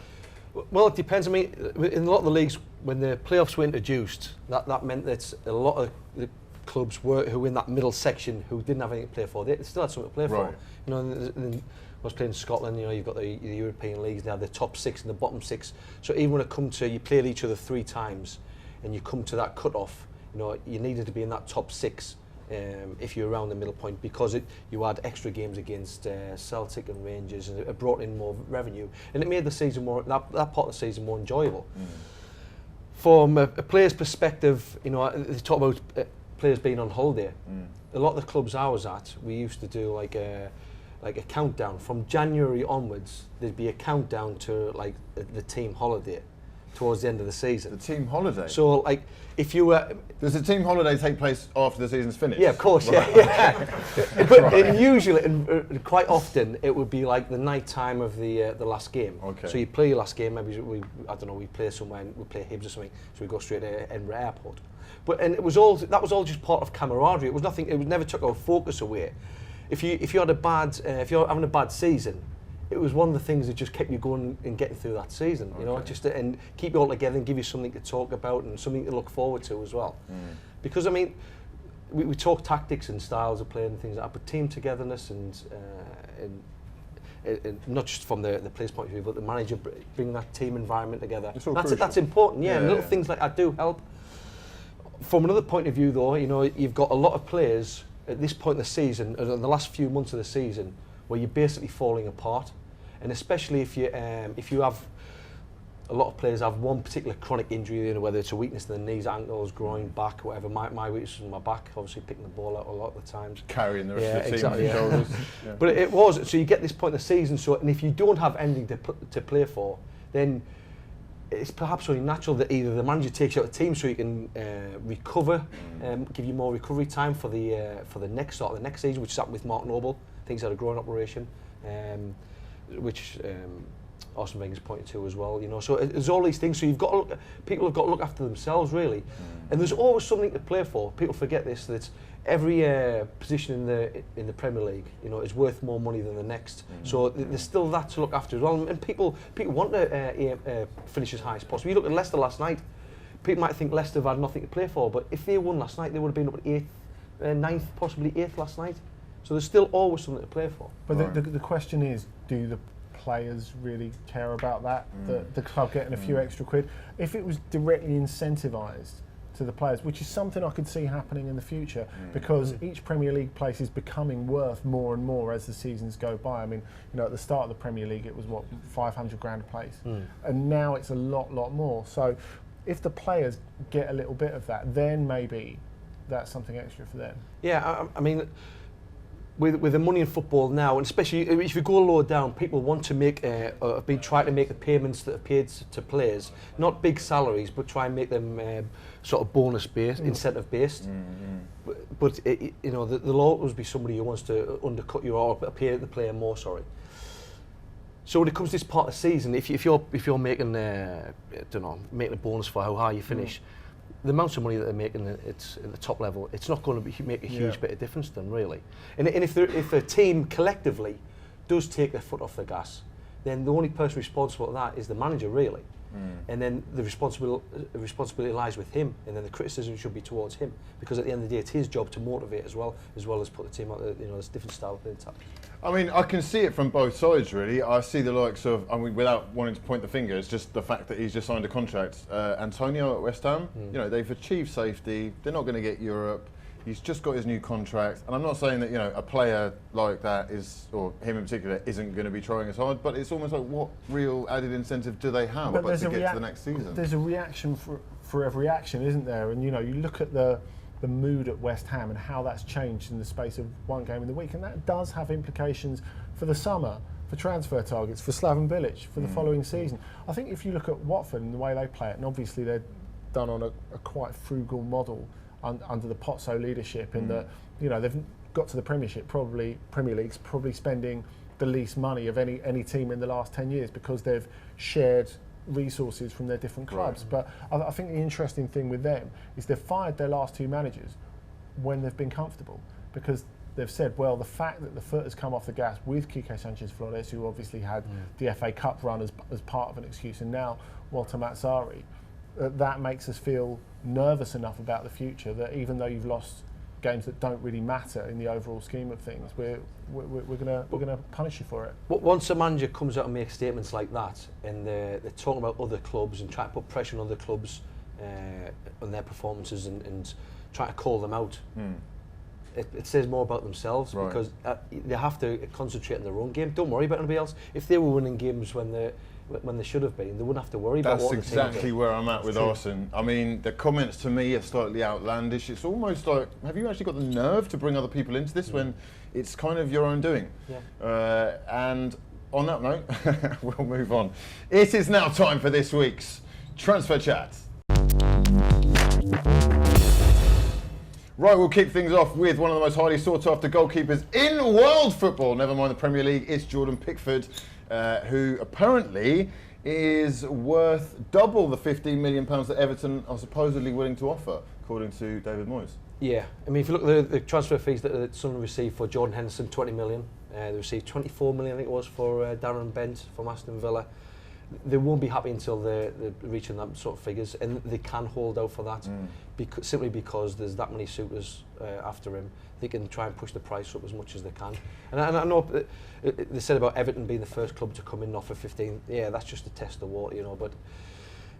Well, it depends. I mean, in a lot of the leagues, when the playoffs were introduced, that meant that a lot of the clubs who were in that middle section who didn't have anything to play for, they still had something to play for. You know, and I was playing in Scotland, you know, you've got the European leagues, they have the top 6 and the bottom 6. So even when it come to, you played each other 3 times and you come to that cut-off, you know, you needed to be in that top 6 if you're around the middle point, because you had extra games against Celtic and Rangers, and it brought in more revenue. And it made the season more, that part of the season more enjoyable. From a player's perspective, you know, they talk about players being on holiday. A lot of the clubs I was at, we used to do like a countdown. From January onwards, there'd be a countdown to like the team holiday towards the end of the season. The team holiday? So like, if you were... Does the team holiday take place after the season's finished? Yeah, of course, right. yeah. But usually, and quite often, it would be like the night time of the last game. Okay. So you play your last game, maybe I don't know, we play somewhere, we play Hibs or something, so we go straight to Edinburgh Airport. And that was all just part of camaraderie. It was nothing. It never took our focus away. If you had a bad, if you're having a bad season, it was one of the things that just kept you going and getting through that season. You know, just and keep you all together and give you something to talk about and something to look forward to as well. Because I mean, we talk tactics and styles of playing and things like that, but team togetherness and not just from the player's point of view, but the manager bringing that team environment together. That's important. Yeah, and little things like that do help. From another point of view, though, you know, you've got a lot of players at this point in the season, in the last few months of the season, where you're basically falling apart, and especially if you have a lot of players have one particular chronic injury, you know, whether it's a weakness in the knees, ankles, groin, back, whatever. My weakness was in my back, obviously picking the ball out a lot of the times, carrying the rest of the team on your shoulders. But it was so you get this point in the season, so and if you don't have anything to play for, then it's perhaps only natural that either the manager takes you out of the team so you can recover, give you more recovery time for the next season, which happened with Mark Noble. I think he's had a groin operation, which Arsene Wenger's pointed to as well. You know, so there's all these things. So people have got to look after themselves really, and there's always something to play for. People forget this, that every position in the Premier League, you know, is worth more money than the next. So there's still that to look after as well. And people want to finish as high as possible. You look at Leicester last night. People might think Leicester have had nothing to play for, but if they won last night, they would have been up at 8th, 9th, possibly 8th last night. So there's still always something to play for. But the question is, do the players really care about that? The club getting a few extra quid? If it was directly incentivised to the players, which is something I could see happening in the future, because each Premier League place is becoming worth more and more as the seasons go by. I mean, you know, at the start of the Premier League, it was what, 500 grand a place, and now it's a lot more. So, if the players get a little bit of that, then maybe that's something extra for them. Yeah, I mean, with the money in football now, and especially if you go lower down, people want to make, have been trying to make the payments that are paid to players, not big salaries, but try and make them sort of bonus based, incentive based. But you know, there'll always be somebody who wants to undercut you or pay the player more. Sorry. So when it comes to this part of the season, if you're making making a bonus for how high you finish, the amount of money that they're making it's at the top level, it's not going to make a huge bit of difference to them, really. And if a team collectively does take their foot off the gas, then the only person responsible for that is the manager, really. And then the responsibility lies with him, and then the criticism should be towards him, because at the end of the day, it's his job to motivate as well as put the team out. You know, there's different style of playing tactics. I mean, I can see it from both sides, really. I see the likes of, I mean, without wanting to point the finger, it's just the fact that he's just signed a contract. Antonio at West Ham, you know, they've achieved safety. They're not going to get Europe. He's just got his new contract. And I'm not saying that, you know, a player like that is, or him in particular, isn't going to be trying as hard, but it's almost like, what real added incentive do they have to get to the next season? There's a reaction for every action, isn't there? And, you know, you look at the mood at West Ham and how that's changed in the space of one game in the week, and that does have implications for the summer, for transfer targets, for Slaven Bilic, for the following season. I think if you look at Watford and the way they play it, and obviously they're done on a quite frugal model under the Pozzo leadership, in that, you know, they've got to the Premier League's probably spending the least money of any team in the last 10 years, because they've shared resources from their different clubs. Right. But I think the interesting thing with them is they've fired their last two managers when they've been comfortable, because they've said, well, the fact that the foot has come off the gas with Quique Sanchez-Flores, who obviously had the FA Cup run as part of an excuse, and now Walter Mazzarri, that makes us feel nervous enough about the future that even though you've lost games that don't really matter in the overall scheme of things, we're gonna punish you for it. Once a manager comes out and makes statements like that, and they're talking about other clubs and trying to put pressure on other clubs on their performances and trying to call them out, it says more about themselves, because they have to concentrate on their own game. Don't worry about anybody else. If they were winning games when they should have been, they wouldn't have to worry about what the team did. That's exactly where I'm at with Arsene. I mean, the comments to me are slightly outlandish. It's almost like, have you actually got the nerve to bring other people into this when it's kind of your own doing? Yeah. And on that note, we'll move on. It is now time for this week's Transfer Chat. Right, we'll kick things off with one of the most highly sought after goalkeepers in world football, never mind the Premier League. It's Jordan Pickford, who apparently is worth double the £15 million that Everton are supposedly willing to offer, according to David Moyes. Yeah, I mean, if you look at the transfer fees that Sunderland received for Jordan Henderson, 20 million. They received 24 million, I think it was, for Darren Bent from Aston Villa. They won't be happy until they're reaching that sort of figures, and they can hold out for that, simply because there's that many suitors after him. They can try and push the price up as much as they can. And I know they said about Everton being the first club to come in and offer 15. Yeah, that's just to test the water, you know, but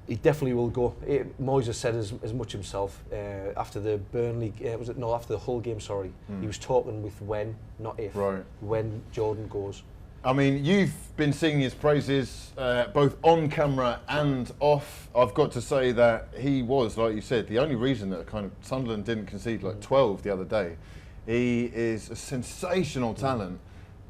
he definitely will go. Moyes has said as much himself after the Burnley, after the Hull game, sorry. He was talking with when, not if, when Jordan goes. I mean, you've been singing his praises both on camera and off. I've got to say that he was, like you said, the only reason that kind of Sunderland didn't concede like 12 the other day. He is a sensational talent,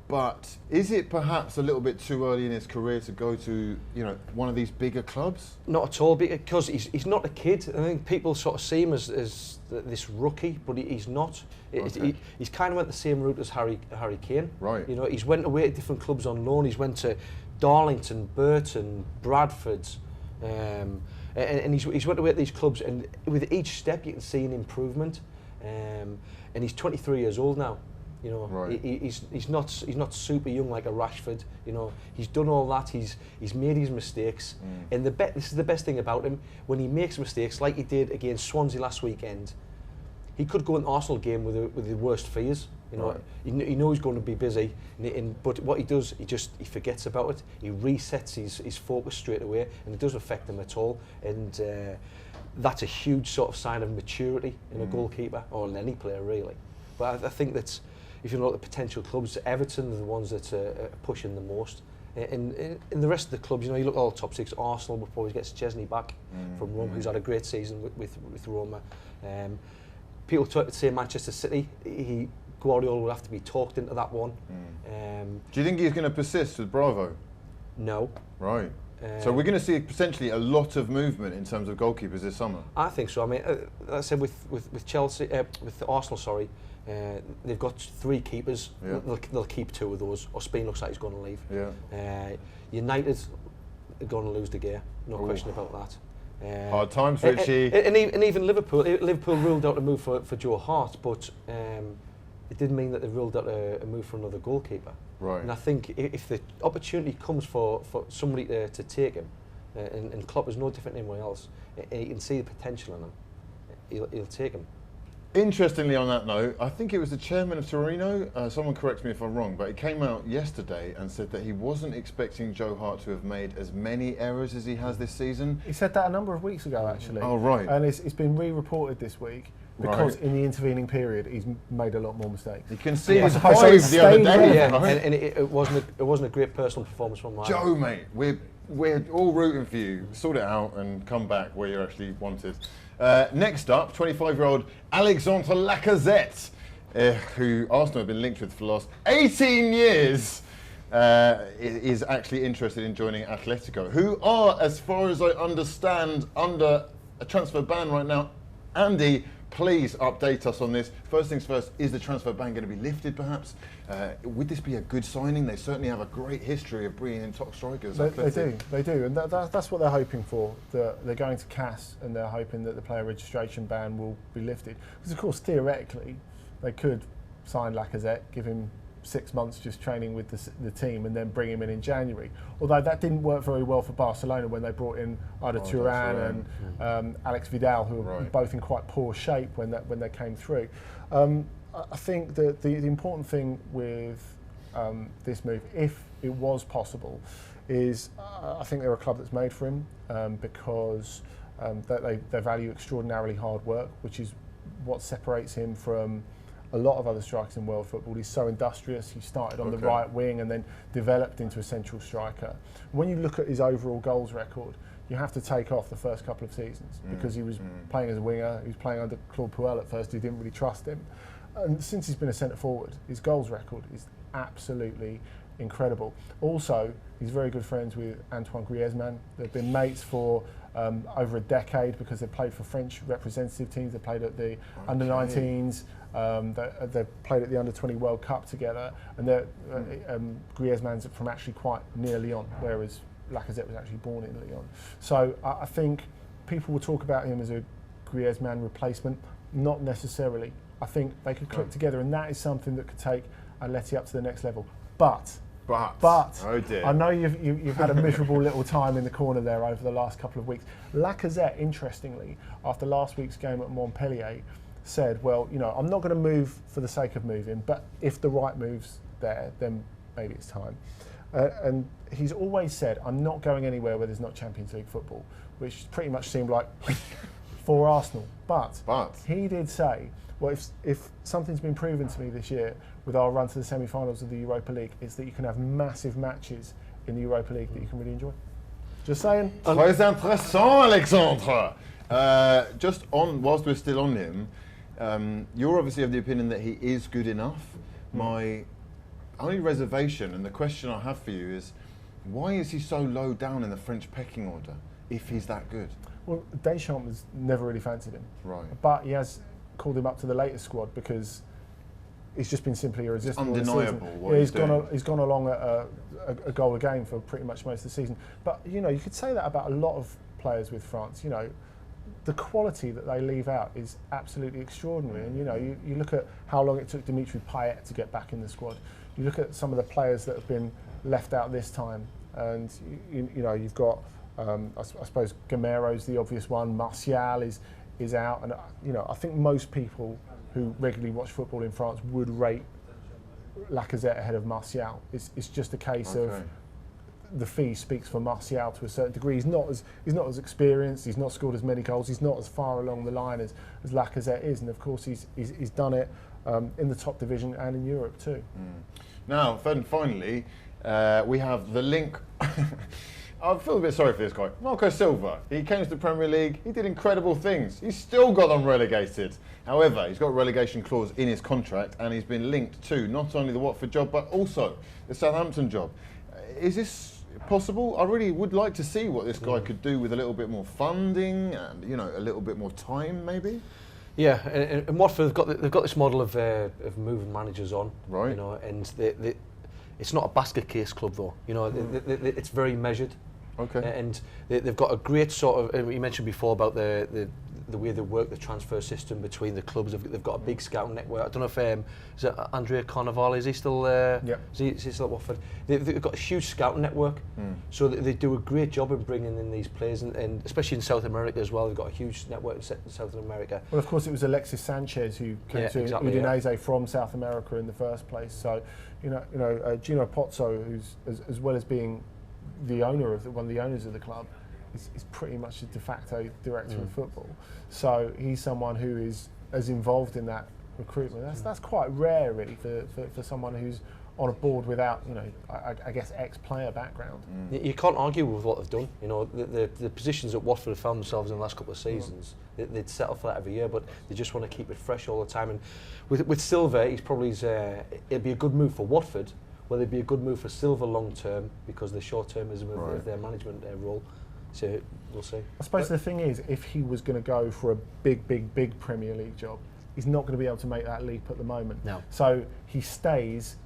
but is it perhaps a little bit too early in his career to go to, you know, one of these bigger clubs? Not at all, because he's not a kid. I think people sort of see him as this rookie, but he's not. He's kind of went the same route as Harry Kane. Right. You know, he's went away to different clubs on loan. He's went to Darlington, Burton, Bradford, and he's went away to these clubs, and with each step you can see an improvement. And he's 23 years old now. You know, he's not super young like a Rashford. You know, he's done all that. He's made his mistakes, and this is the best thing about him. When he makes mistakes, like he did against Swansea last weekend, he could go in the Arsenal game with the worst fears. You know, he knows he's going to be busy, but what he does, he forgets about it. He resets his focus straight away, and it doesn't affect him at all. And that's a huge sort of sign of maturity in a goalkeeper, or in any player really. But I think that's, if you look at the potential clubs, Everton are the ones that are pushing the most. In the rest of the clubs, you know, you look at all the top six. Arsenal will probably get Szczesny back from Roma, who's had a great season with Roma. People say Manchester City. Guardiola will have to be talked into that one. Do you think he's going to persist with Bravo? No. Right. So we're going to see potentially a lot of movement in terms of goalkeepers this summer. I think so. I mean, I said with Chelsea, with Arsenal, sorry, they've got 3 keepers. Yeah. They'll keep 2 of those. Or Spain looks like he's going to leave. Yeah. United are going to lose De Gea. No question about that. Hard times, Richie. And even Liverpool ruled out a move for Joe Hart, but it didn't mean that they ruled out a move for another goalkeeper. Right. And I think if the opportunity comes for somebody to take him, and Klopp is no different than anyone else, and he can see the potential in him, he'll take him. Interestingly, on that note, I think it was the chairman of Torino, someone correct me if I'm wrong, but he came out yesterday and said that he wasn't expecting Joe Hart to have made as many errors as he has this season. He said that a number of weeks ago, actually. Oh, right. And it's been re-reported this week, because in the intervening period he's made a lot more mistakes. You can see his vibe the other day. Yeah, and it wasn't a great personal performance from Ryan. Joe, mate, we're all rooting for you. Sort it out and come back where you're actually wanted. Next up, 25-year-old Alexandre Lacazette, who Arsenal have been linked with for the last 18 years, is actually interested in joining Atletico, who are, as far as I understand, under a transfer ban right now. Andy, please update us on this. First things first, is the transfer ban going to be lifted perhaps? Would this be a good signing? They certainly have a great history of bringing in top strikers. They do, and that's what they're hoping for. They're going to CAS and they're hoping that the player registration ban will be lifted. Because of course, theoretically, they could sign Lacazette, give him 6 months just training with the team and then bring him in January. Although that didn't work very well for Barcelona when they brought in Arda Turan and Alex Vidal, who were both in quite poor shape when they came through. I think that the important thing with this move, if it was possible, is I think they're a club that's made for him because they value extraordinarily hard work, which is what separates him from a lot of other strikers in world football. He's so industrious. He started on the right wing and then developed into a central striker. When you look at his overall goals record, you have to take off the first couple of seasons because he was playing as a winger. He was playing under Claude Puel at first. He didn't really trust him. And since he's been a centre forward, his goals record is absolutely incredible. Also, he's very good friends with Antoine Griezmann. They've been mates for over a decade because they've played for French representative teams. They played at the under-19s. They played at the under-20 World Cup together, and Griezmann's from actually quite near Lyon, whereas Lacazette was actually born in Lyon. So I think people will talk about him as a Griezmann replacement. Not necessarily. I think they could click together, and that is something that could take Atleti up to the next level. But oh dear. I know you've had a miserable little time in the corner there over the last couple of weeks. Lacazette, interestingly, after last week's game at Montpellier, said, well, I'm not going to move for the sake of moving, but if the right move's there, then maybe it's time. And he's always said, I'm not going anywhere where there's not Champions League football, which pretty much seemed like for Arsenal. But he did say, well, if something's been proven to me this year with our run to the semi-finals of the Europa League, is that you can have massive matches in the Europa League that you can really enjoy. Just saying. Très intéressant, Alexandre. Just on, whilst we're still on him, you're obviously of the opinion that he is good enough. My only reservation, and the question I have for you is, why is he so low down in the French pecking order if he's that good? Well, Deschamps has never really fancied him. Right. But he has called him up to the latest squad because he's just been simply irresistible. It's undeniable what he's gone along at a goal a game for pretty much most of the season. But you could say that about a lot of players with France. The quality that they leave out is absolutely extraordinary. And you look at how long it took Dimitri Payet to get back in the squad. You look at some of the players that have been left out this time, and you've got I suppose Gamero's the obvious one. Martial is out, and I think most people who regularly watch football in France would rate Lacazette ahead of Martial. It's just a case of the fee speaks for Martial to a certain degree. He's not as experienced. He's not scored as many goals. He's not as far along the line as Lacazette is, and of course he's done it in the top division and in Europe too. Now, finally, we have the link. I feel a bit sorry for this guy. Marco Silva, he came to the Premier League, he did incredible things. He's still got them relegated. However, he's got a relegation clause in his contract and he's been linked to not only the Watford job, but also the Southampton job. Is this possible? I really would like to see what this guy could do with a little bit more funding and, a little bit more time, maybe. Yeah, and Watford they've got this model of moving managers on, right? And it's not a basket case club though. It's very measured. Okay. And they've got a great sort of. You mentioned before about the way they work the transfer system between the clubs. They've got a big scouting network. I don't know if is it Andrea Carnevale, is he still there? Yeah. Is he still at Watford? They've got a huge scouting network, so they do a great job in bringing in these players, and especially in South America as well. They've got a huge network in South America. Well, of course, it was Alexis Sanchez who came to Udinese from South America in the first place. So, Gino Pozzo, who's as well as being the owner of one of the owners of the club, is pretty much a de facto director of football. So he's someone who is as involved in that recruitment. That's quite rare, really, for someone who's on a board without, I guess, ex-player background. You can't argue with what they've done. The positions that Watford have found themselves in the last couple of seasons, they'd settle for that every year, but they just want to keep it fresh all the time. And with Silva, he's probably it'd be a good move for Watford. Will it be a good move for Silva long term because the short termism of their management role? So we'll see. I suppose the thing is, if he was going to go for a big Premier League job, he's not going to be able to make that leap at the moment. No. So he stays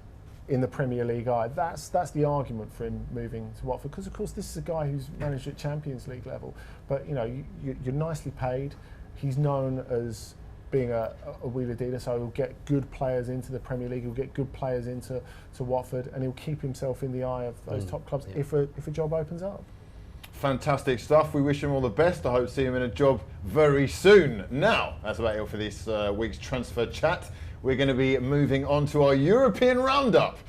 in the Premier League eye. That's the argument for him moving to Watford, because of course this is a guy who's managed at Champions League level. But you know, you're nicely paid. He's known as being a wheeler dealer, so he'll get good players into the Premier League, he'll get good players into Watford, and he'll keep himself in the eye of those top clubs if a job opens up. Fantastic stuff. We wish him all the best. I hope to see him in a job very soon. Now, that's about it for this week's transfer chat. We're going to be moving on to our European roundup,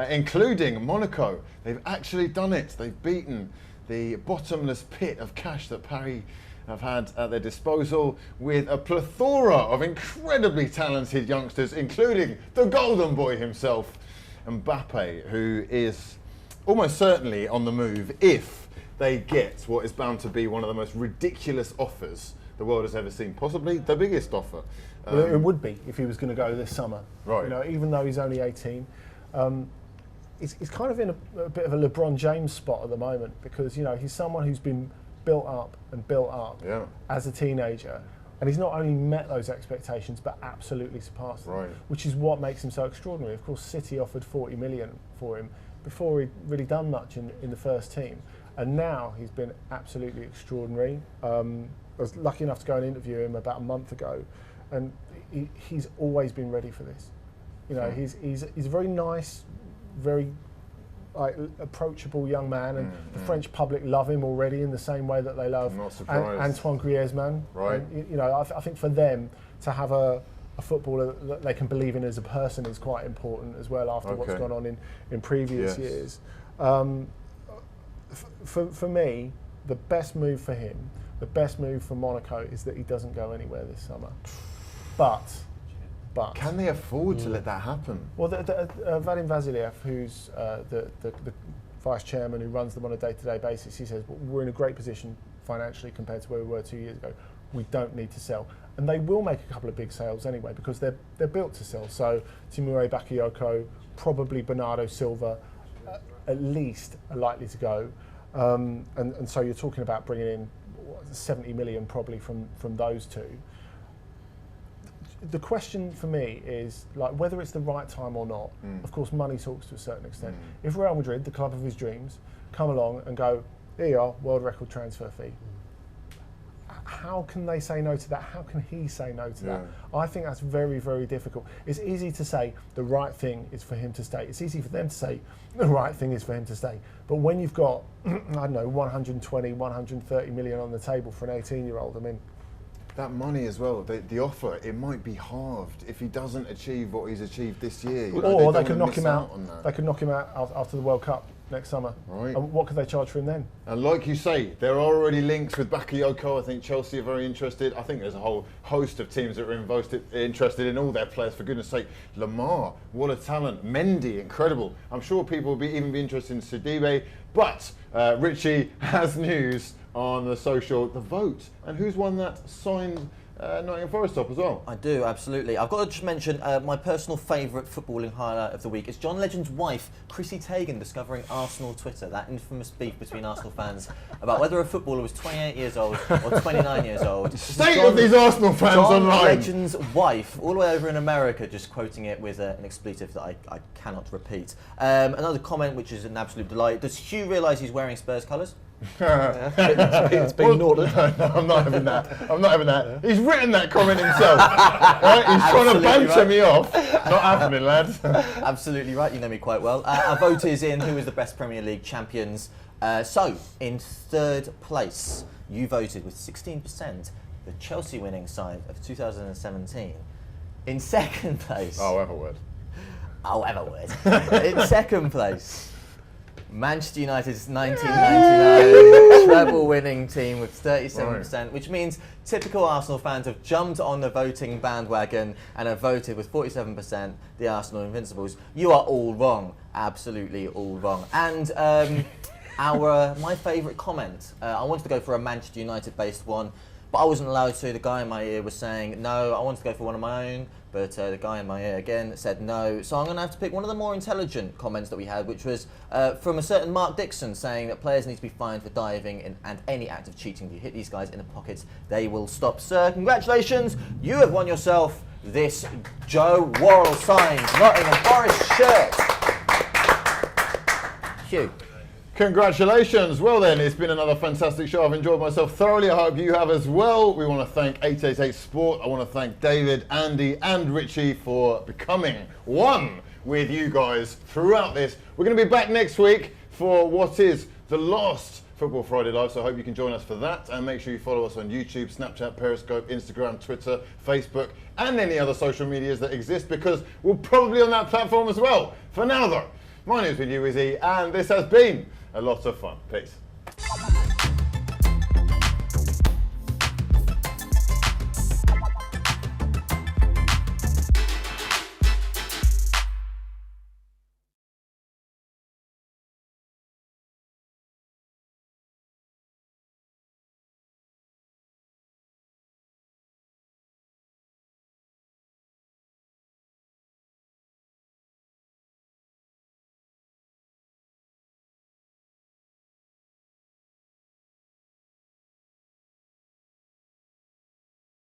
including Monaco. They've actually done it. They've beaten the bottomless pit of cash that Paris have had at their disposal, with a plethora of incredibly talented youngsters, including the golden boy himself, Mbappe, who is almost certainly on the move if they get what is bound to be one of the most ridiculous offers the world has ever seen, possibly the biggest offer. Well, it would be if he was going to go this summer. Right. You know, even though he's only 18. He's kind of in a bit of a LeBron James spot at the moment, because you know he's someone who's been built up as a teenager, and he's not only met those expectations but absolutely surpassed them, which is what makes him so extraordinary. Of course, City offered 40 million for him before he'd really done much in the first team, and now he's been absolutely extraordinary. I was lucky enough to go and interview him about a month ago, and he's always been ready for this. You know, he's a very nice, very approachable young man, and the French public love him already in the same way that they love Antoine Griezmann. Right. And, you know, I think for them to have a footballer that they can believe in as a person is quite important as well, after what's gone on in previous years. For me, the best move for him, the best move for Monaco, is that he doesn't go anywhere this summer. But can they afford to let that happen? Well, Vadim Vasiliev, who's the vice chairman who runs them on a day-to-day basis, he says, well, we're in a great position financially compared to where we were 2 years ago. We don't need to sell. And they will make a couple of big sales anyway, because they're built to sell. So Timur Bakayoko, probably Bernardo Silva, at least are likely to go. And so you're talking about bringing in 70 million probably from those two. The question for me is like whether it's the right time or not. Of course, money talks to a certain extent. If Real Madrid, the club of his dreams, come along and go, here you are, world record transfer fee. How can they say no to that? How can he say no to that? I think that's very, very difficult. It's easy to say the right thing is for him to stay. It's easy for them to say the right thing is for him to stay. But when you've got, I don't know, 120, 130 million on the table for an 18-year-old, I mean, that money as well, the offer, it might be halved if he doesn't achieve what he's achieved this year. You know, or they could knock him out. They could knock him out after the World Cup next summer. Right. And what could they charge for him then? And like you say, there are already links with Bakayoko. I think Chelsea are very interested. I think there's a whole host of teams that are interested in all their players, for goodness sake. Lamar, what a talent. Mendy, incredible. I'm sure people will even be interested in Sidibe. But Richie has news on the social, the vote, and who's won that signed Nottingham Forest top as well? I do, absolutely. I've got to just mention my personal favourite footballing highlight of the week is John Legend's wife, Chrissy Teigen, discovering Arsenal Twitter, that infamous beef between Arsenal fans about whether a footballer was 28 years old or 29 years old. State of these Arsenal fans John online. Legend's wife, all the way over in America, just quoting it with an expletive that I cannot repeat. Another comment, which is an absolute delight. Does Hugh realise he's wearing Spurs colours? It's been noted. No, I'm not having that. I'm not having that. He's written that comment himself. Right? He's trying to banter me off. Not happening, lads. Absolutely right. You know me quite well. Our vote is in. Who is the best Premier League champions? So, in third place, you voted with 16%, the Chelsea winning side of 2017. In second place... Oh, have a word. Oh, have a word. In second place... Manchester United's 1999 treble-winning team with 37%, which means typical Arsenal fans have jumped on the voting bandwagon and have voted with 47% the Arsenal Invincibles. You are all wrong, absolutely all wrong. And my favourite comment, I wanted to go for a Manchester United-based one. but I wasn't allowed to. The guy in my ear was saying, no, I wanted to go for one of my own, but the guy in my ear again said no. So I'm going to have to pick one of the more intelligent comments that we had, which was from a certain Mark Dixon saying that players need to be fined for diving and any act of cheating. If you hit these guys in the pockets, they will stop. Sir, congratulations. You have won yourself this Joe Worrell signed Nottingham Forest shirt. Hugh. Congratulations. Well then, it's been another fantastic show. I've enjoyed myself thoroughly. I hope you have as well. We want to thank 888sport. I want to thank David, Andy and Richie for becoming one with you guys throughout this. We're going to be back next week for what is the last Football Friday Live, so I hope you can join us for that. And make sure you follow us on YouTube, Snapchat, Periscope, Instagram, Twitter, Facebook and any other social medias that exist, because we're probably on that platform as well. For now though, my name's been you, Izzy, and this has been a lot of fun. Peace.